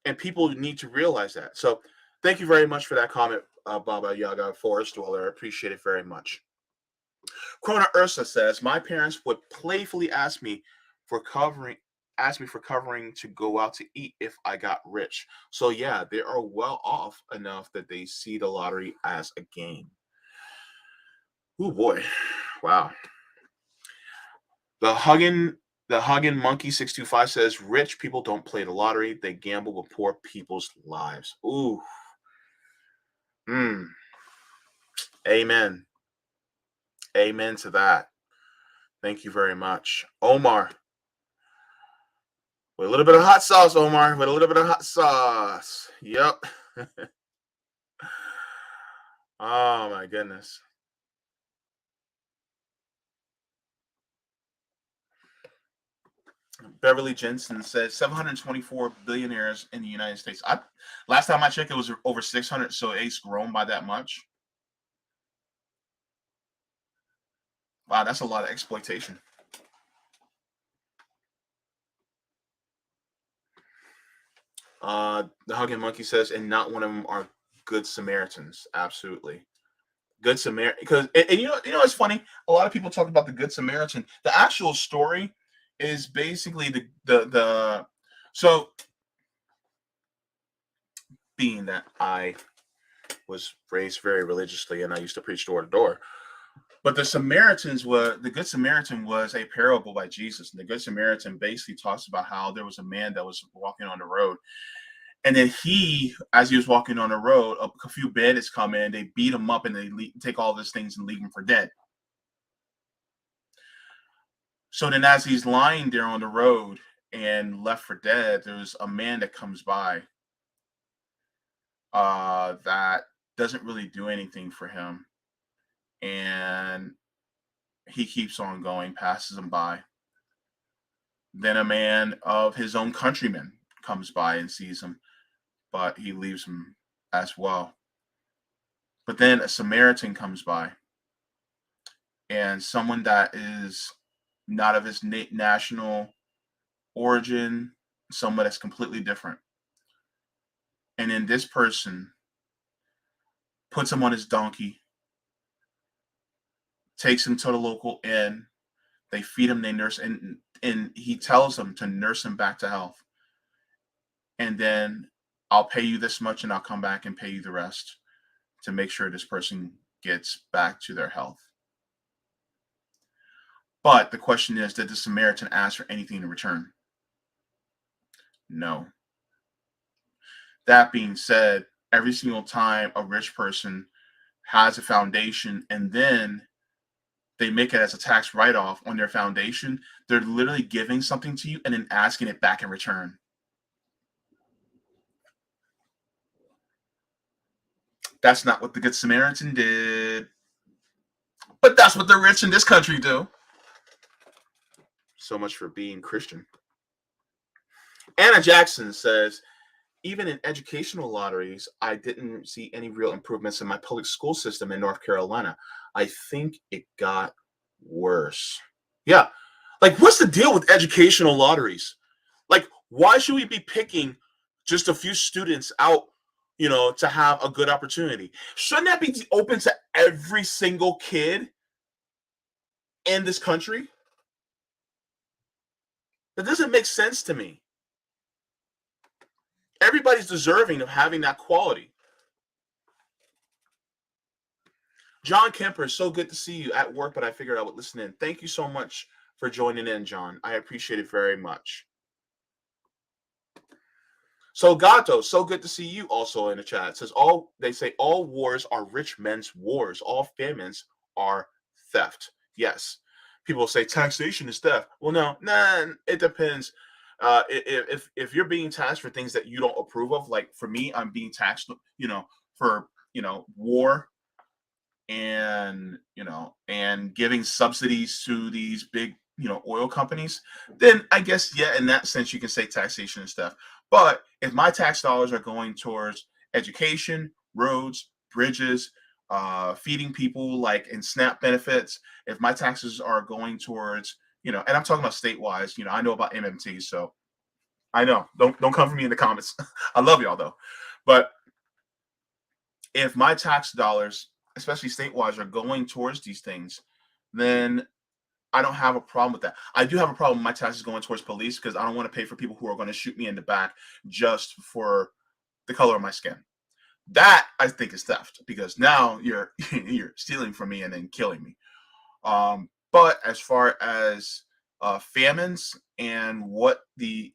And people need to realize that. So thank you very much for that comment, Baba Yaga Forest Dweller. I appreciate it very much. Krona Ursa says, my parents would playfully for covering ask me for covering to go out to eat if I got rich. So yeah, they are well off enough that they see the lottery as a game. Oh boy. Wow. The Huggin Monkey 625 says rich people don't play the lottery, they gamble with poor people's lives. Ooh. Amen. Amen to that. Thank you very much. Omar With a little bit of hot sauce, Omar. With a little bit of hot sauce. Yep. Oh my goodness. Beverly Jensen says 724 billionaires in the United States. Last time I checked, it was over 600, so it's grown by that much. Wow, that's a lot of exploitation. The Hugging Monkey says, and not one of them are Good Samaritans. Absolutely. Good Samaritan, because and it's funny. A lot of people talk about the Good Samaritan. The actual story is basically the so being that I was raised very religiously and I used to preach door to door. But the Good Samaritan was a parable by Jesus. And the Good Samaritan basically talks about how there was a man that was walking on the road. And then as he was walking on the road, a few bandits come in, they beat him up, and they take all these things and leave him for dead. So then as he's lying there on the road and left for dead, there's a man that comes by that doesn't really do anything for him. And he keeps on going, passes him by. Then a man of his own countrymen comes by and sees him, but he leaves him as well. But then a Samaritan comes by, and someone that is not of his national origin, someone that's completely different. And then this person puts him on his donkey, takes him to the local inn. They feed him, they nurse, and he tells them to nurse him back to health. And then I'll pay you this much, and I'll come back and pay you the rest to make sure this person gets back to their health. But the question is, did the Samaritan ask for anything in return? No. That being said, every single time a rich person has a foundation and then they make it as a tax write-off on their foundation, they're literally giving something to you and then asking it back in return. That's not what the Good Samaritan did. But that's what the rich in this country do. So much for being Christian. Anna Jackson says, even in educational lotteries, I didn't see any real improvements in my public school system in North Carolina. I think it got worse. Yeah. Like, what's the deal with educational lotteries? Like, why should we be picking just a few students out, to have a good opportunity? Shouldn't that be open to every single kid in this country? That doesn't make sense to me. Everybody's deserving of having that quality. John Kemper, so good to see you at work, but I figured I would listen in. Thank you so much for joining in, John. I appreciate it very much. So Gato, so good to see you also in the chat. It says they say all wars are rich men's wars. All famines are theft. Yes. People say taxation is theft. Well, no, it depends. If you're being taxed for things that you don't approve of, like for me, I'm being taxed, for war and giving subsidies to these big oil companies, then I guess in that sense you can say taxation and stuff. But if my tax dollars are going towards education, roads, bridges, feeding people like in SNAP benefits, if my taxes are going towards and I'm talking about state-wise, I know about MMT, so I know, don't come for me in the comments. I love y'all though. But if my tax dollars, especially state-wise, are going towards these things, then I don't have a problem with that. I do have a problem with my taxes going towards police because I don't want to pay for people who are going to shoot me in the back just for the color of my skin. That I think is theft because now you're stealing from me and then killing me. But as far as famines and what the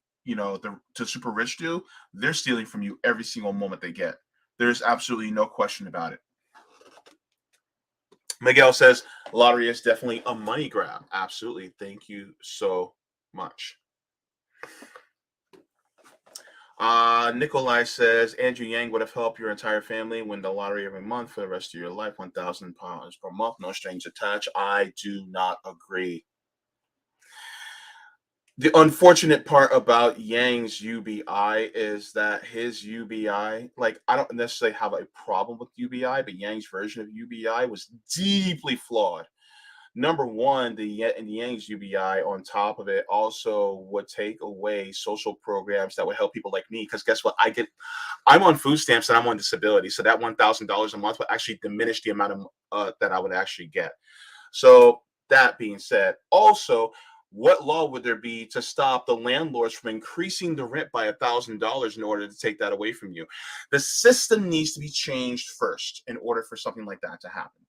super rich do, they're stealing from you every single moment they get. There's absolutely no question about it. Miguel says lottery is definitely a money grab. Absolutely. Thank you so much. Nikolai says Andrew Yang would have helped your entire family win the lottery every month for the rest of your life. £1,000 per month, no strings attached. I do not agree. The unfortunate part about Yang's UBI is that his UBI, like, I don't necessarily have a problem with UBI, but Yang's version of UBI was deeply flawed. Number one, the Yang's UBI on top of it also would take away social programs that would help people like me. Because guess what? I'm on food stamps and I'm on disability, so that $1,000 a month would actually diminish the amount of that I would actually get. So that being said, also, what law would there be to stop the landlords from increasing the rent by $1,000 in order to take that away from you? The system needs to be changed first in order for something like that to happen.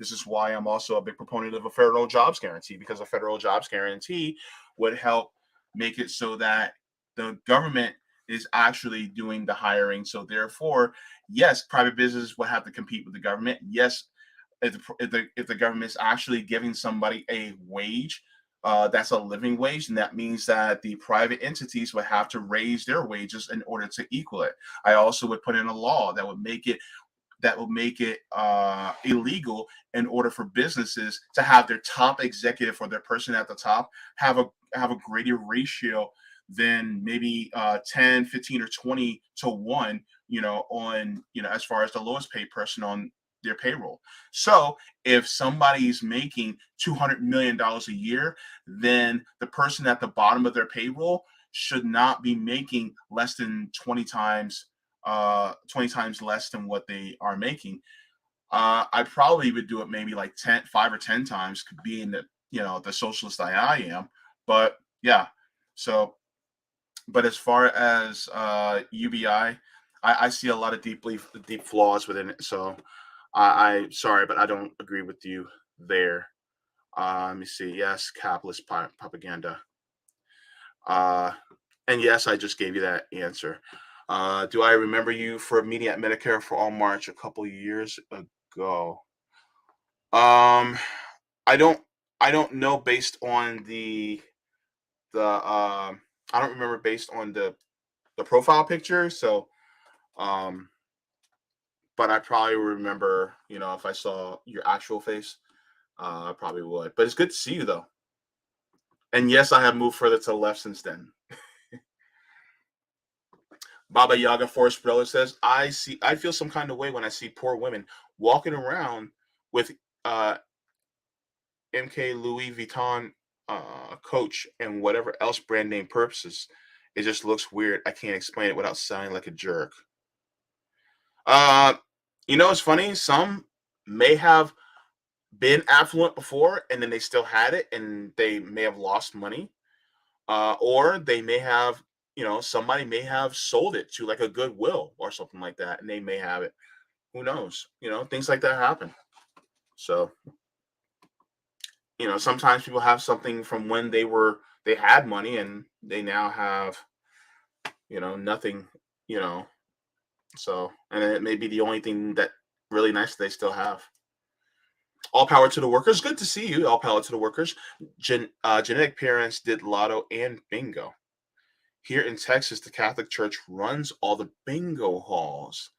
This is why I'm also a big proponent of a federal jobs guarantee, because a federal jobs guarantee would help make it so that the government is actually doing the hiring. So therefore, yes, private businesses will have to compete with the government. Yes, if the government is actually giving somebody a wage, that's a living wage, and that means that the private entities would have to raise their wages in order to equal it. I also would put in a law that will make it illegal in order for businesses to have their top executive or their person at the top have a greater ratio than maybe 10, 15, or 20 to 1, as far as the lowest paid person on their payroll. So if somebody's making $200 million a year, then the person at the bottom of their payroll should not be making less than 20 times less than what they are making. I probably would do it maybe like 5 or 10 times, being that the socialist I am. But yeah, so but as far as UBI, I see a lot of deep flaws within it. So I sorry, but I don't agree with you there. Let me see. Yes, capitalist propaganda. Uh, and yes, I just gave you that answer. Do I remember you for a meeting at Medicare for All March a couple years ago? Um, I don't. I don't know based on the. I don't remember based on the profile picture. So, um, but I probably remember. If I saw your actual face, I probably would. But it's good to see you though. And yes, I have moved further to the left since then. Baba Yaga Forest Brother says, I feel some kind of way when I see poor women walking around with uh MK Louis Vuitton coach and whatever else brand name purposes. It just looks weird. I can't explain it without sounding like a jerk. Uh it's funny. Some may have been affluent before and then they still had it and they may have lost money. Or they may have, somebody may have sold it to like a Goodwill or something like that, and they may have it. Who knows? Things like that happen. So, sometimes people have something from when they had money and they now have, nothing, you know. So, and it may be the only thing that really nice they still have. All power to the workers. Good to see you. All power to the workers. Genetic parents did lotto and bingo. Here in Texas, the Catholic Church runs all the bingo halls.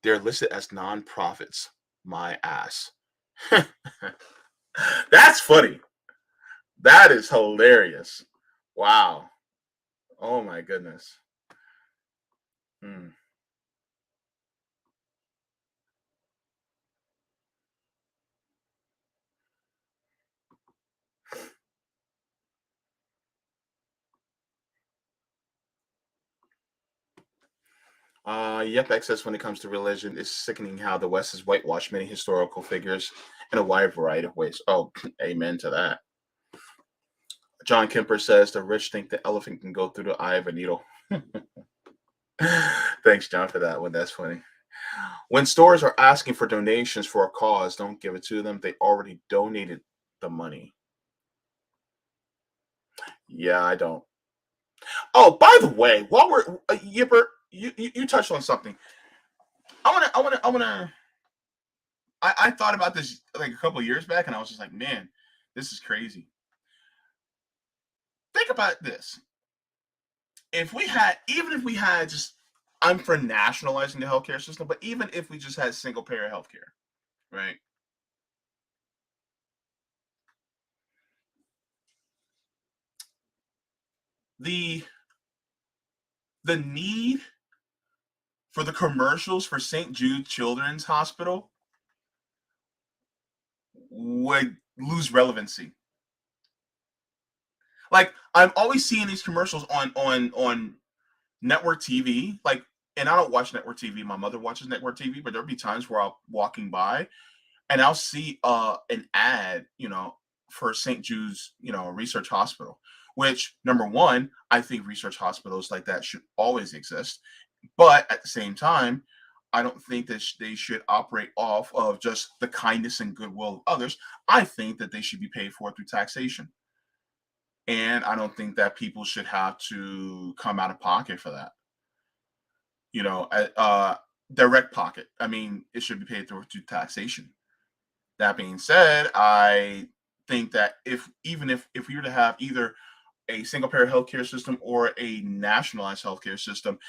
They're listed as nonprofits. My ass. That's funny. That is hilarious. Wow. Oh my goodness. Hmm. Yep, excess when it comes to religion is sickening how the West has whitewashed many historical figures in a wide variety of ways. Oh, amen to that. John Kemper says the rich think the elephant can go through the eye of a needle. Thanks, John, for that one. That's funny. When stores are asking for donations for a cause, don't give it to them. They already donated the money. Yeah, I don't. Oh, by the way, while we're Yipper, you touched on something. I thought about this like a couple of years back, and I was just like, man, this is crazy. Think about this. even if we had just, I'm for nationalizing the healthcare system, but even if we just had single payer healthcare, right? The the need for the commercials for St. Jude Children's Hospital would lose relevancy. Like, I'm always seeing these commercials on network TV, like, and I don't watch network TV. My mother watches network TV, but there'll be times where I'll walking by and I'll see an ad, for St. Jude's, research hospital. Which, number one, I think research hospitals like that should always exist, but at the same time, I don't think that they should operate off of just the kindness and goodwill of others. I think that they should be paid for through taxation, and I don't think that people should have to come out of pocket for that. Direct pocket. I mean, it should be paid through taxation. That being said, I think that if we were to have either a single payer healthcare system or a nationalized healthcare system,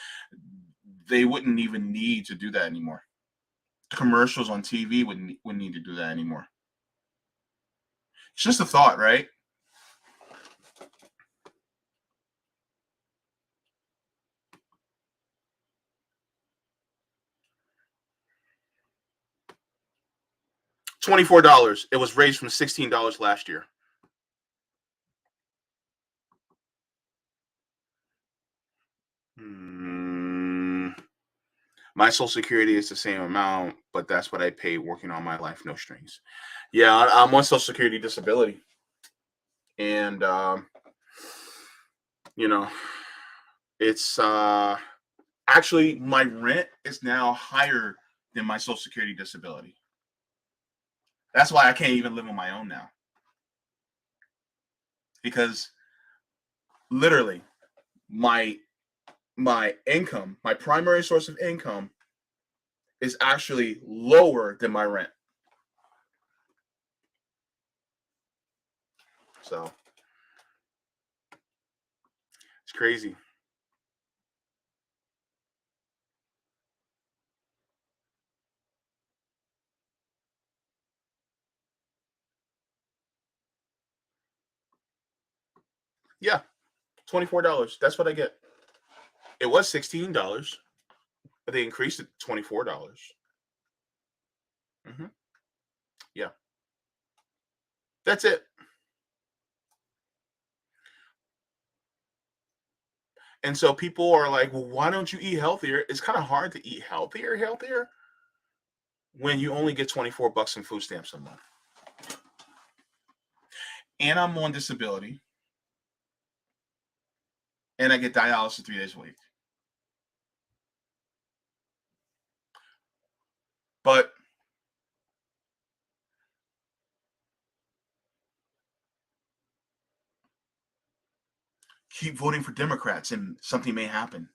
they wouldn't even need to do that anymore. Commercials on TV wouldn't need to do that anymore. It's just a thought, right? $24. It was raised from $16 last year. My Social Security is the same amount, but that's what I pay working on my life, no strings. Yeah, I'm on Social Security disability, and you know, it's actually my rent is now higher than my Social Security disability. That's why I can't even live on my own now, because literally my income, my primary source of income, is actually lower than my rent. So it's crazy. Yeah, $24. That's what I get. It was $16, but they increased it to $24. Hmm. Yeah, that's it. And so people are like, well, why don't you eat healthier? It's kind of hard to eat healthier when you only get 24 bucks in food stamps a month. And I'm on disability and I get dialysis 3 days a week. But keep voting for Democrats and something may happen.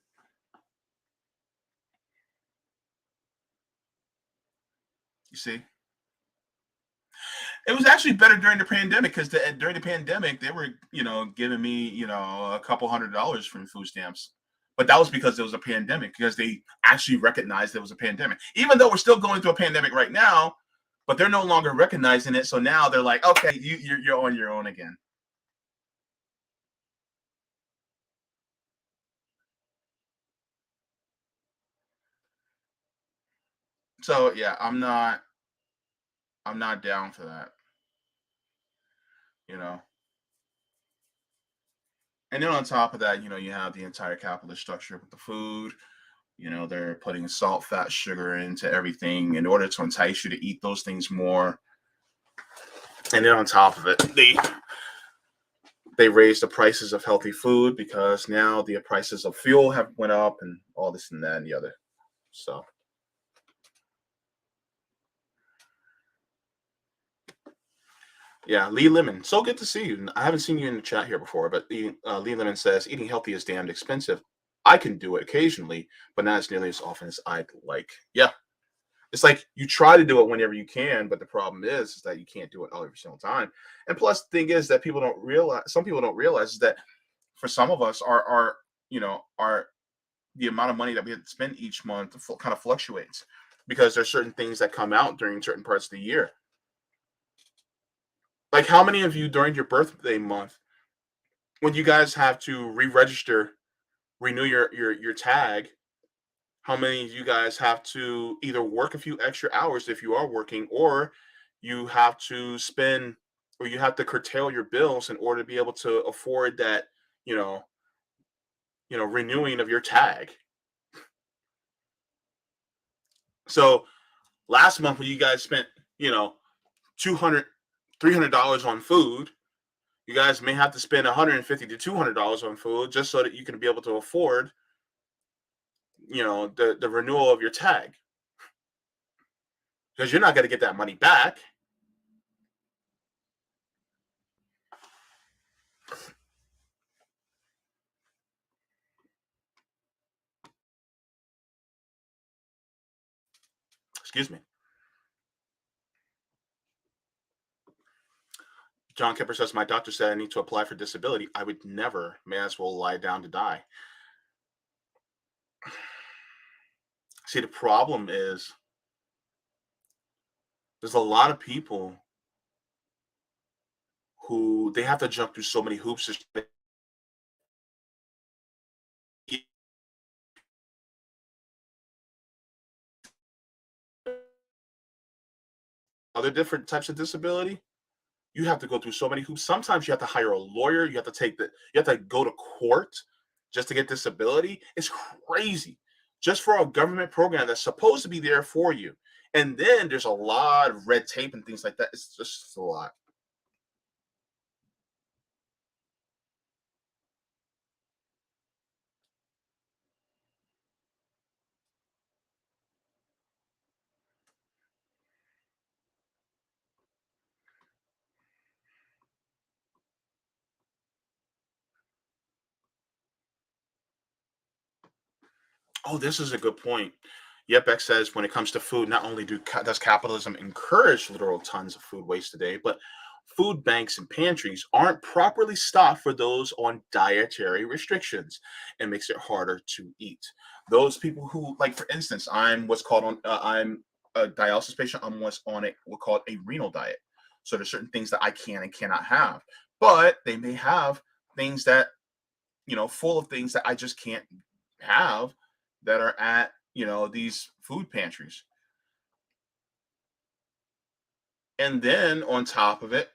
You see? It was actually better during the pandemic because during the pandemic they were, giving me, a couple $100 from food stamps. But that was because there was a pandemic, because they actually recognized there was a pandemic. Even though we're still going through a pandemic right now, but they're no longer recognizing it. So now they're like, okay, you're on your own again. So yeah, I'm not down for that, you know. And then on top of that, you have the entire capitalist structure with the food. They're putting salt, fat, sugar into everything in order to entice you to eat those things more. And then on top of it, they raised the prices of healthy food because now the prices of fuel have went up and all this and that and the other. So yeah, Lee Lemon, so good to see you. I haven't seen you in the chat here before, but Lee Lemon says eating healthy is damned expensive. I can do it occasionally, but not as nearly as often as I'd like. Yeah, it's like you try to do it whenever you can, but the problem is that you can't do it all every single time. And plus, the thing is that some people don't realize is that for some of us, our our the amount of money that we have to spend each month kind of fluctuates because there's certain things that come out during certain parts of the year. Like how many of you during your birthday month, when you guys have to re-register, renew your tag, how many of you guys have to either work a few extra hours if you are working, or you have to spend, or you have to curtail your bills in order to be able to afford that, you know, renewing of your tag. So last month when you guys spent, 200, $300 on food, you guys may have to spend $150 to $200 on food just so that you can be able to afford, the renewal of your tag, because you're not going to get that money back. Excuse me. John Kemper says, my doctor said I need to apply for disability. I would never. May as well lie down to die. See, the problem is there's a lot of people who they have to jump through so many hoops to get other different types of disability. You have to go through so many hoops. Sometimes you have to hire a lawyer. You have to go to court just to get disability. It's crazy. Just for a government program that's supposed to be there for you. And then there's a lot of red tape and things like that. It's just a lot. Oh, this is a good point. Yep, X says when it comes to food, not only does capitalism encourage literal tons of food waste today, but food banks and pantries aren't properly stocked for those on dietary restrictions and makes it harder to eat. Those people who, like, for instance, I'm a dialysis patient. I'm what's on what's called a renal diet. So there's certain things that I can and cannot have, but they may have things that, full of things that I just can't have that are at, these food pantries. And then on top of it,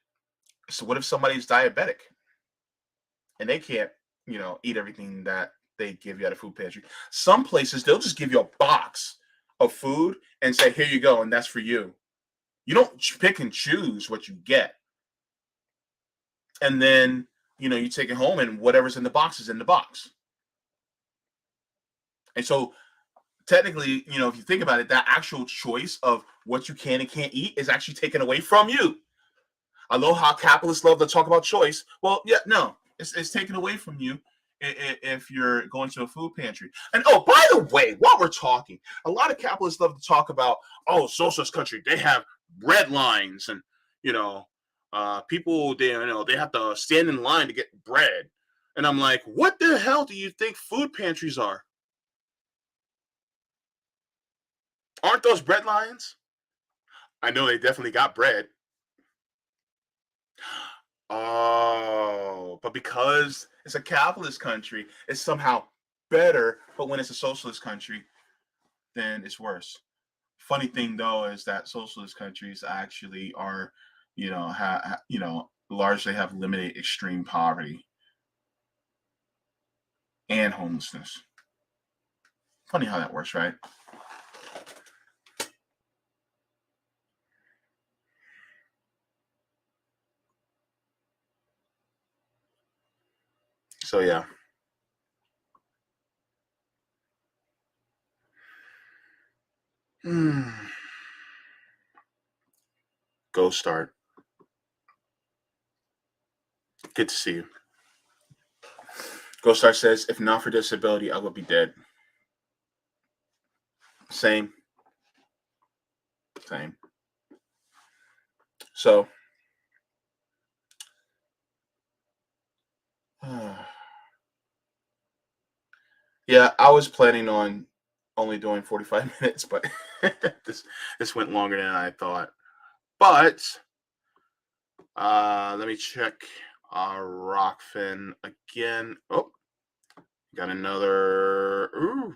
so what if somebody's diabetic and they can't, eat everything that they give you at a food pantry? Some places they'll just give you a box of food and say, "Here you go," and that's for you. You don't pick and choose what you get. And then, you take it home and whatever's in the box is in the box. And so technically, if you think about it, that actual choice of what you can and can't eat is actually taken away from you. I know how capitalists love to talk about choice. Well, yeah, no, it's taken away from you if you're going to a food pantry. And oh, by the way, while we're talking, a lot of capitalists love to talk about, oh, socialist country, they have red lines, and people they have to stand in line to get bread. And I'm like, what the hell do you think food pantries are? Aren't those bread lines? I know they definitely got bread. Oh, but because it's a capitalist country, it's somehow better. But when it's a socialist country, then it's worse. Funny thing though is that socialist countries actually are, largely have limited extreme poverty and homelessness. Funny how that works, right? So yeah. Hmm. Go start. Good to see you. Go Start says, if not for disability, I would be dead. Same. Same. So Yeah, I was planning on only doing 45 minutes, but this this went longer than I thought. But let me check Rockfin again. Oh, got another. Ooh,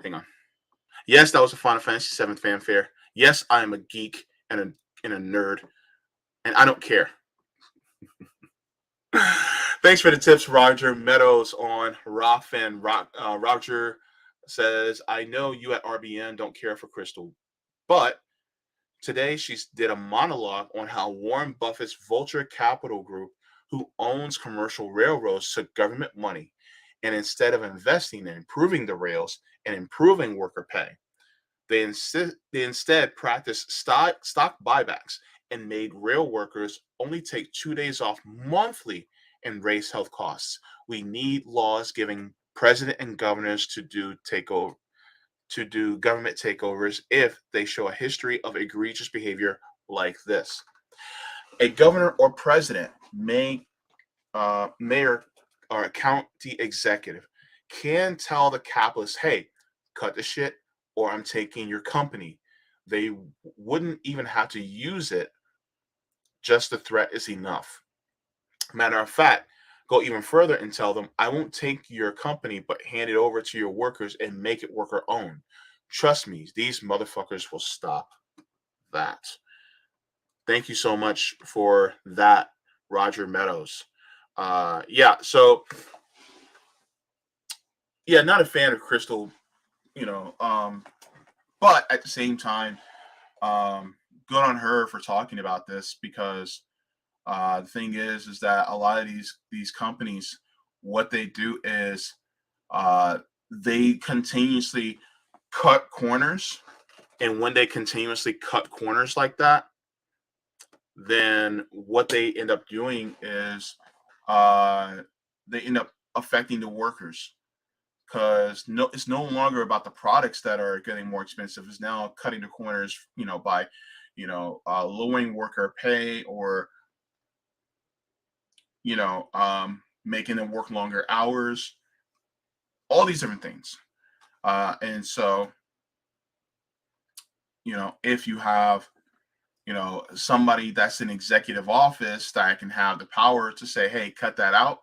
hang on. Yes, that was a Final Fantasy VII fanfare. Yes, I am a geek and a nerd, and I don't care. Thanks for the tips, Roger Meadows on Rockfin. Roger says, "I know you at RBN don't care for Crystal, but today she did a monologue on how Warren Buffett's Vulture Capital Group, who owns commercial railroads, took government money, and instead of investing in improving the rails and improving worker pay, they instead practiced stock buybacks and made rail workers only take 2 days off monthly and raise health costs. We need laws giving president and governors to do government takeovers if they show a history of egregious behavior like this. A governor or president mayor or a county executive can tell the capitalists, hey, cut the shit or I'm taking your company. They wouldn't even have to use it. Just the threat is enough. Matter of fact, go even further and tell them, I won't take your company, but hand it over to your workers and make it worker owned. Trust me, these motherfuckers will stop that. Thank you so much for that, Roger Meadows. So yeah, not a fan of Crystal, you know, but at the same time, um, good on her for talking about this because the thing is that a lot of these companies, what they do is uh, they continuously cut corners, and when they continuously cut corners like that, then what they end up doing is uh, they end up affecting the workers because it's no longer about the products that are getting more expensive. It's now cutting the corners, by lowering worker pay or making them work longer hours, all these different things. And so, if you have, somebody that's in executive office that can have the power to say, hey, cut that out,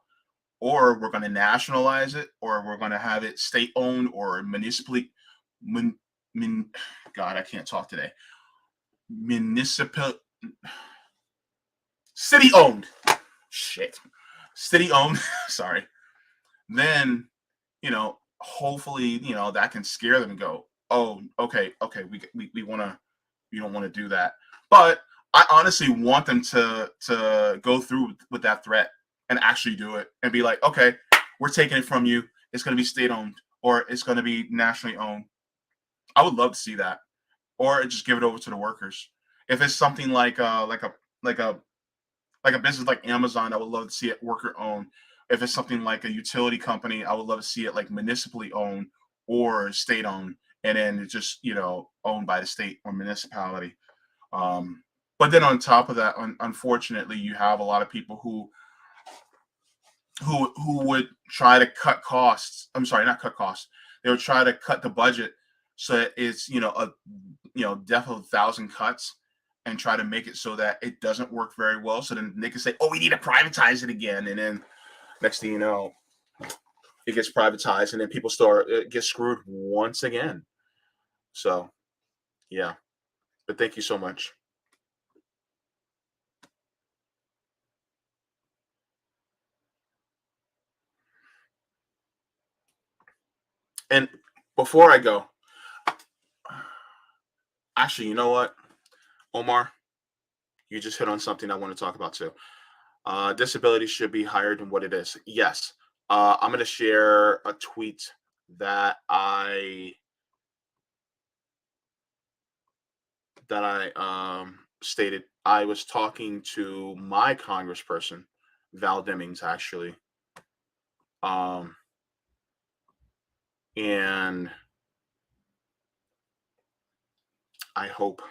or we're going to nationalize it, or we're going to have it state owned or municipally, min, min, God, I can't talk today. Municipal, city owned, shit, city owned, sorry. Then hopefully, that can scare them and go, oh, okay, we want to, we don't want to do that. But I honestly want them to go through with that threat and actually do it and be like, okay, we're taking it from you. It's going to be state owned or it's going to be nationally owned. I would love to see that, or just give it over to the workers. If it's something like a like a business like Amazon, I would love to see it worker owned. If it's something like a utility company, I would love to see it like municipally owned or state owned, and then it's just owned by the state or municipality. But then on top of that, unfortunately, you have a lot of people who would try to cut costs. I'm sorry, not cut costs. They would try to cut the budget so that it's definitely 1,000 cuts and try to make it so that it doesn't work very well. So then they can say, "Oh, we need to privatize it again," and then next thing you know, it gets privatized, and then people get screwed once again. So yeah, but thank you so much. And before I go, actually, you know what, Omar, you just hit on something I want to talk about too. Disability should be higher than what it is. Yes. I'm going to share a tweet that I stated. I was talking to my congressperson, Val Demings, actually, um, and I hope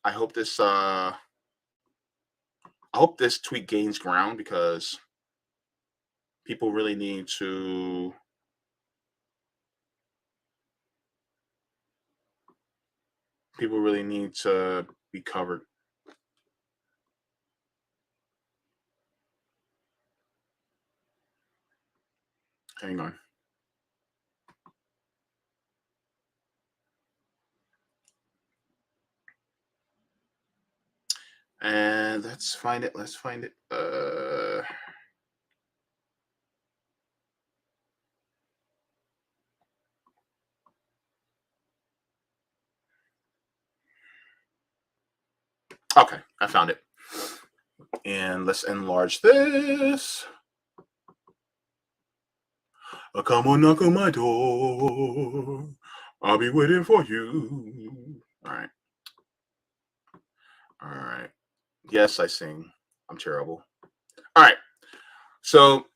I hope this I hope this tweet gains ground because People really need to be covered. Hang on. And let's find it. Let's find it. Okay, I found it. And let's enlarge this. Come on, knock on my door. I'll be waiting for you. All right. All right. Yes, I sing. I'm terrible. All right. So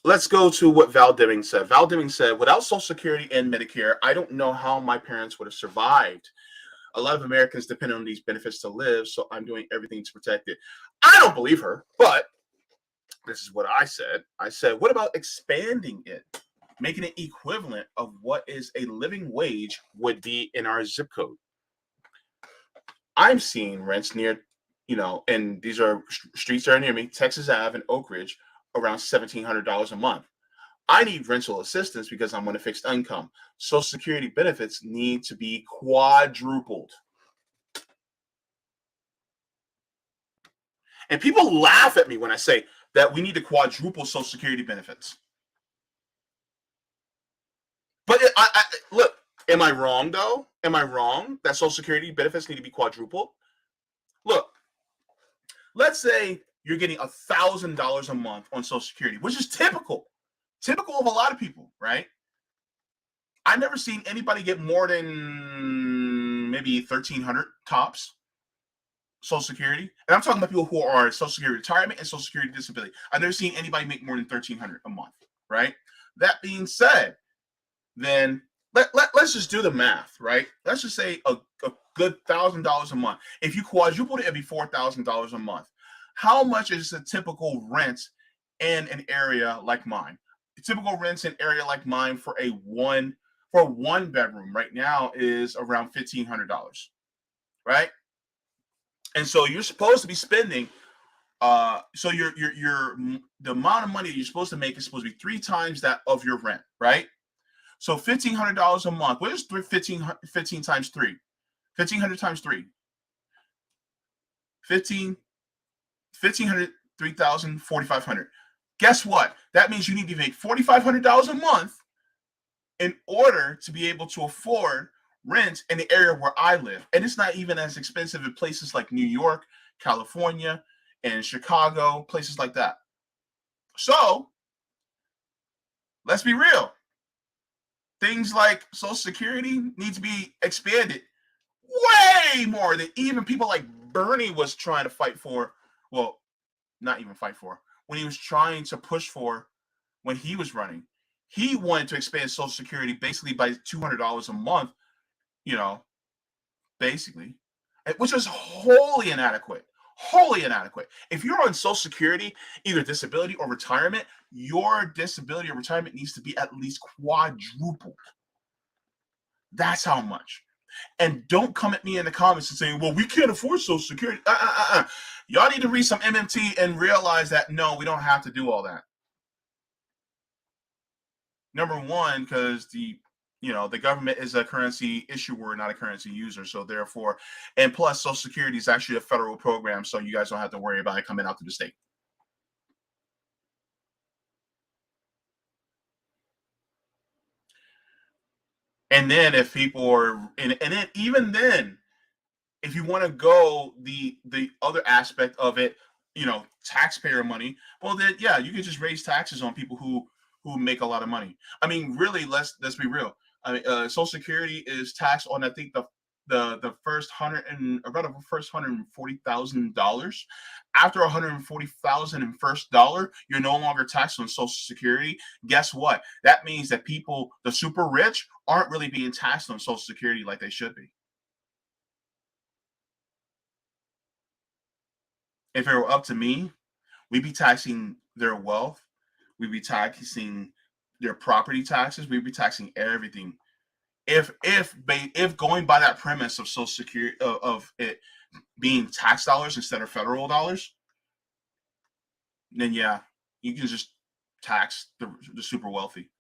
let's go to what Val Deming said. Val Deming said, without Social Security and Medicare, I don't know how my parents would have survived. A lot of Americans depend on these benefits to live, so I'm doing everything to protect it. I don't believe her, but this is what I said. I said, what about expanding it? Making it equivalent of what is a living wage would be in our zip code. I'm seeing rents near, and these are streets that are near me, Texas Ave and Oak Ridge, around $1,700 a month. I need rental assistance because I'm on a fixed income. Social Security benefits need to be quadrupled. And people laugh at me when I say that we need to quadruple Social Security benefits. But look, am I wrong though? Am I wrong that Social Security benefits need to be quadrupled? Look, let's say you're getting $1,000 a month on Social Security, which is typical of a lot of people, right? I've never seen anybody get more than maybe 1,300 tops Social Security, and I'm talking about people who are Social Security retirement and Social Security disability. I've never seen anybody make more than 1,300 a month, right? That being said, then let's just do the math, right? Let's just say a good $1,000 a month. If you quadrupled it, it'd be $4,000 a month. How much is a typical rent in an area like mine? A typical rents in an area like mine for one bedroom right now is around $1,500, right? And so you're supposed to be spending. So the amount of money that you're supposed to make is supposed to be 3 times that of your rent, right? So $1,500 a month. What is 15 times 3? 1,500 times 3. 15, 1,500, 3,000, 4,500. Guess what? That means you need to make $4,500 a month in order to be able to afford rent in the area where I live. And it's not even as expensive in places like New York, California, and Chicago, places like that. So let's be real. Things like Social Security need to be expanded way more than even people like Bernie was trying to fight for. Well, not even fight for. When he was trying to push for when he was running, he wanted to expand Social Security basically by $200 a month, basically, which was wholly inadequate. Wholly inadequate. If you're on Social Security, either disability or retirement, your disability or retirement needs to be at least quadrupled. That's how much. And don't come at me in the comments and say, well, we can't afford Social Security. Y'all need to read some MMT and realize that, no, we don't have to do all that. Number one, because the government is a currency issuer, not a currency user. So therefore, and plus Social Security is actually a federal program. So you guys don't have to worry about it coming out to the state. And then if people are, and then even then, if you want to go the other aspect of it, taxpayer money, well then yeah, you can just raise taxes on people who make a lot of money. I mean, really, let's be real. I mean, Social Security is taxed on, I think, the first $140,000. After $140,000 in first dollar, you're no longer taxed on Social Security. Guess what? That means that people, the super rich, aren't really being taxed on Social Security like they should be. If it were up to me, we'd be taxing their wealth We'd be taxing their property taxes. We'd be taxing everything. If going by that premise of Social Security of it being tax dollars instead of federal dollars, then yeah, you can just tax the super wealthy.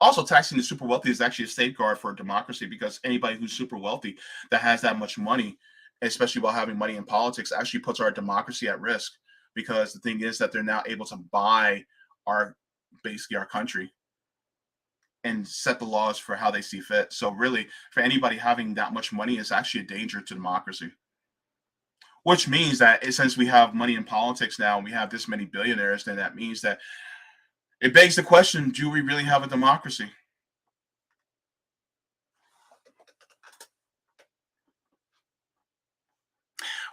Also, taxing the super wealthy is actually a safeguard for democracy, because anybody who's super wealthy that has that much money, especially while having money in politics, actually puts our democracy at risk. Because the thing is that they're now able to buy our basically our country and set the laws for how they see fit. So really, for anybody having that much money, is actually a danger to democracy. Which means that since we have money in politics now, and we have this many billionaires, then that means that it begs the question: do we really have a democracy?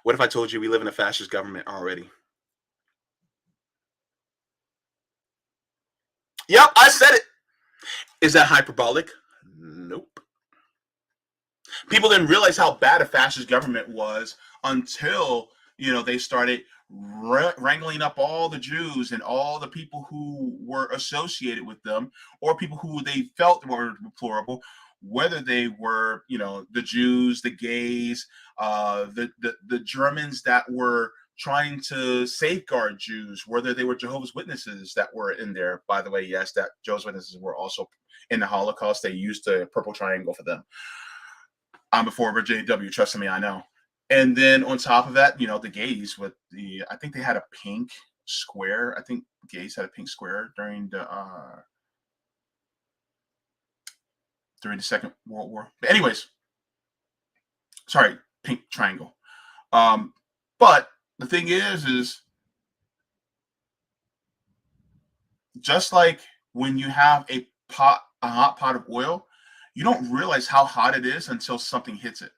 What if I told you we live in a fascist government already? Yep, I said it. Is that hyperbolic? Nope. People didn't realize how bad a fascist government was until they started wrangling up all the Jews and all the people who were associated with them, or people who they felt were deplorable, whether they were the Jews, the gays, the Germans that were trying to safeguard Jews, whether they were Jehovah's Witnesses that were in there. By the way, yes, that Jehovah's Witnesses were also in the Holocaust. They used the purple triangle for them. I'm a former JW, trust me, I know. And then on top of that, the gays with I think they had a pink square. I think gays had a pink square during the Second World War. But anyways, sorry, pink triangle. But the thing is just like when you have a hot pot of oil, you don't realize how hot it is until something hits it.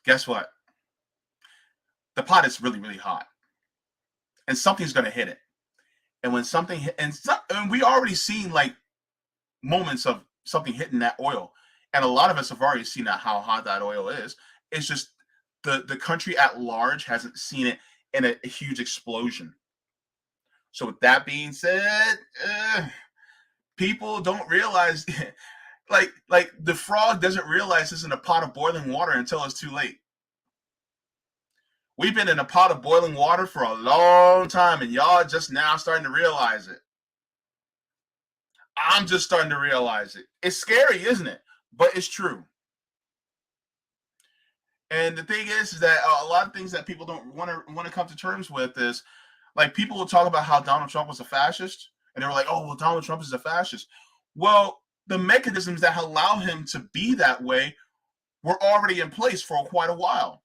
Guess what? The pot is really, really hot, and something's going to hit it. And when something hit, and we already seen like moments of something hitting that oil, and a lot of us have already seen how hot that oil is. It's just the country at large hasn't seen it in a huge explosion. So with that being said, people don't realize, like the frog doesn't realize it's in a pot of boiling water until it's too late. We've been in a pot of boiling water for a long time, and y'all just now starting to realize it. I'm just starting to realize it. It's scary, isn't it? But it's true. And the thing is that a lot of things that people don't want to come to terms with is, like, people will talk about how Donald Trump was a fascist, and they were like, "Oh, well, Donald Trump is a fascist." Well, the mechanisms that allow him to be that way were already in place for quite a while.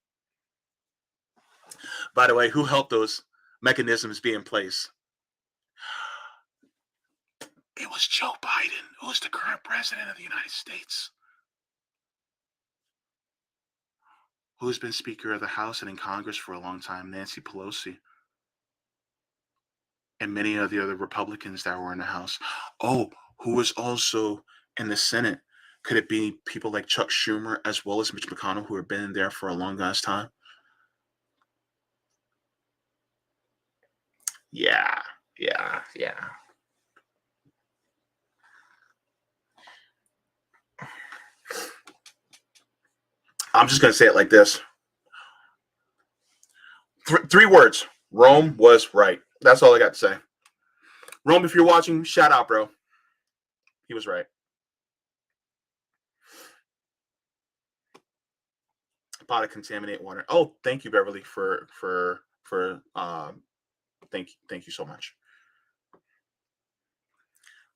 By the way, who helped those mechanisms be in place? It was Joe Biden, who is the current president of the United States, who's been Speaker of the House and in Congress for a long time, Nancy Pelosi, and many of the other Republicans that were in the House. Oh, who was also in the Senate? Could it be people like Chuck Schumer as well as Mitch McConnell, who have been in there for a long ass time? Yeah. I'm just going to say it like this. Three words. Rome was right. That's all I got to say. Rome, if you're watching, shout out, bro. He was right. Pot of contaminated water. Oh, thank you, Beverly, for thank you so much.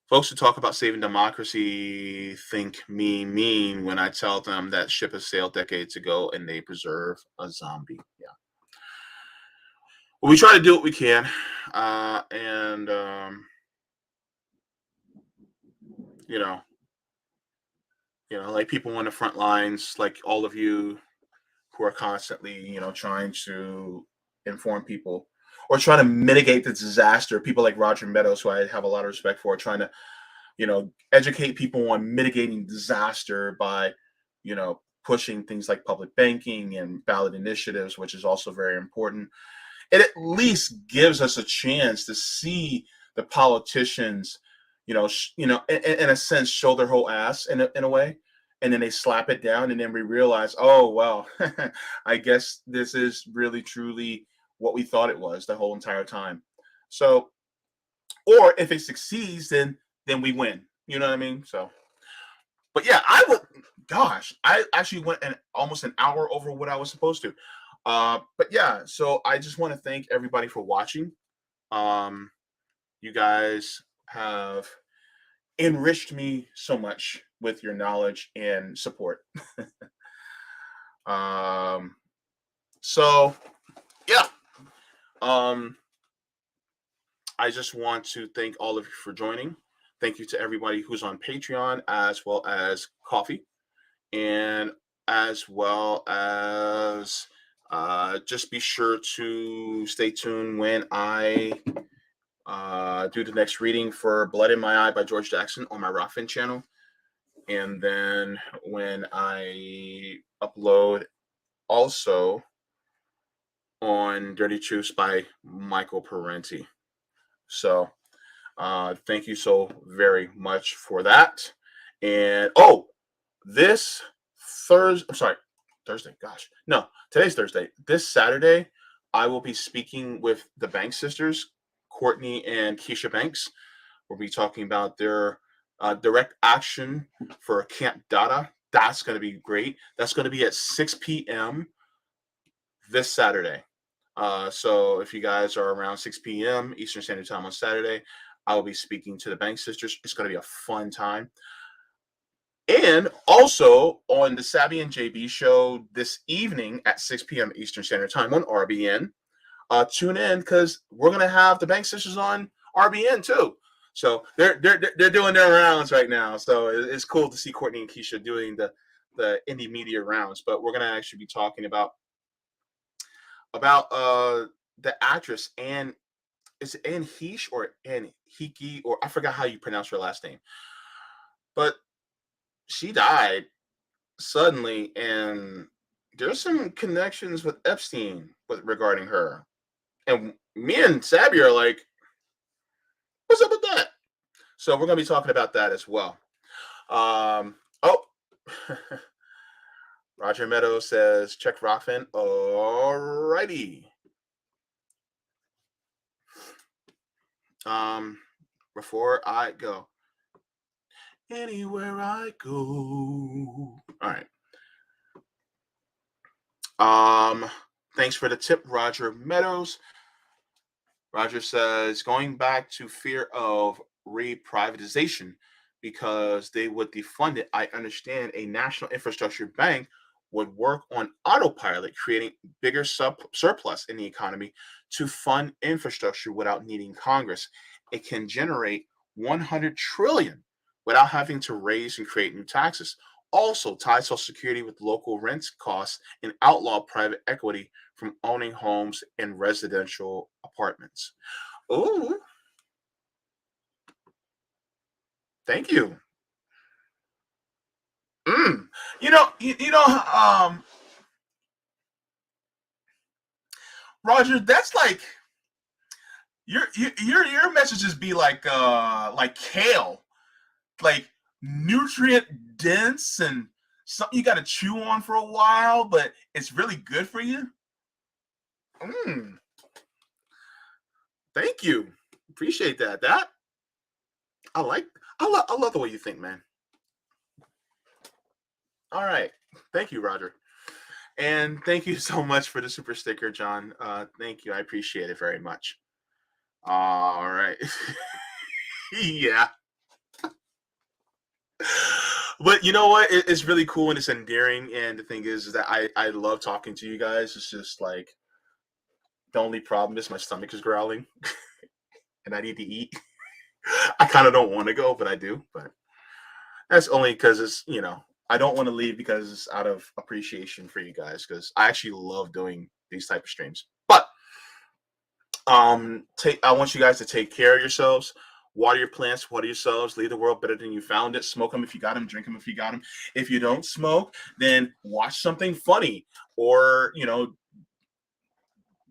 Folks who talk about saving democracy think me mean when I tell them that ship has sailed decades ago and they preserve a zombie. Yeah. Well, we try to do what we can, and like people on the front lines, like all of you who are constantly, trying to inform people or trying to mitigate the disaster. People like Roger Meadows, who I have a lot of respect for, trying to, educate people on mitigating disaster by, pushing things like public banking and ballot initiatives, which is also very important. it at least gives us a chance to see the politicians, in a sense, show their whole ass in a way, and then they slap it down, and then we realize, oh well, I guess this is really truly what we thought it was the whole entire time. So, or if it succeeds, then we win. You know what I mean? So, but yeah, I would. Gosh, I actually went almost an hour over what I was supposed to. But yeah, so I just want to thank everybody for watching. Um, you guys have enriched me so much with your knowledge and support. um, so yeah, um, I just want to thank all of you for joining. Thank you to everybody who's on Patreon as well as Coffee, and as well as just be sure to stay tuned when I do the next reading for Blood in My Eye by George Jackson on my Rockfin channel. And then when I upload also on Dirty Truths by Michael Parenti. So thank you so very much for that. And this Thursday. Gosh, no, today's Thursday. This Saturday, I will be speaking with the Banks sisters, Courtney and Keisha Banks. We'll be talking about their direct action for Camp Dada. That's going to be great. That's going to be at 6 p.m. this Saturday. So if you guys are around 6 p.m. Eastern Standard Time on Saturday, I will be speaking to the Banks sisters. It's going to be a fun time. And also on the Savvy and JB show this evening at 6 p.m. Eastern Standard Time on RBN. Tune in because we're gonna have the Bank Sisters on RBN too. So they're doing their rounds right now. So it's cool to see Courtney and Keisha doing the indie media rounds. But we're gonna actually be talking about the actress Anne. Is it Anne Heche or Anne Hiki, or I forgot how you pronounce her last name. But she died suddenly, and there's some connections with Epstein regarding her. And me and Sabby are like, what's up with that? So we're going to be talking about that as well. Roger Meadows says, check Rockfin. Alrighty. Before I go, anywhere I go. All right. Thanks for the tip, Roger Meadows. Roger says, going back to fear of reprivatization because they would defund it. I understand a national infrastructure bank would work on autopilot, creating bigger surplus in the economy to fund infrastructure without needing Congress. It can generate 100 trillion without having to raise and create new taxes. Also, tie Social Security with local rent costs and outlaw private equity from owning homes and residential apartments. Oh, thank you. Roger, that's like your messages be like kale, like nutrient dense and something you got to chew on for a while, but it's really good for you. Thank you. Appreciate that. I love the way you think, man. All right. Thank you, Roger. And thank you so much for the super sticker, John. Thank you. I appreciate it very much. All right. Yeah. But you know what? It's really cool and it's endearing. And the thing is that I love talking to you guys. It's just like the only problem is my stomach is growling and I need to eat. I kind of don't want to go, but I do. But that's only because it's, I don't want to leave because it's out of appreciation for you guys, because I actually love doing these type of streams. But I want you guys to take care of yourselves. Water your plants, water yourselves, leave the world better than you found it. Smoke them if you got them, drink them if you got them. If you don't smoke, then watch something funny, or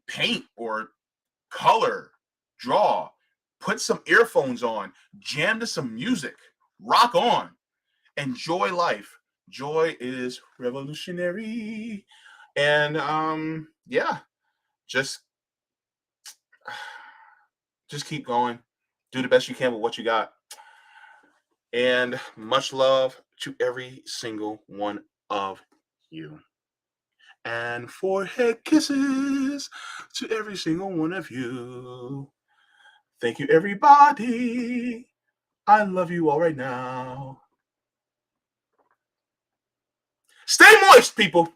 paint or color, draw, put some earphones on, jam to some music, rock on, enjoy life. Joy is revolutionary. And yeah, just keep going. Do the best you can with what you got. And much love to every single one of you. And forehead kisses to every single one of you. Thank you, everybody. I love you all right now. Stay moist, people.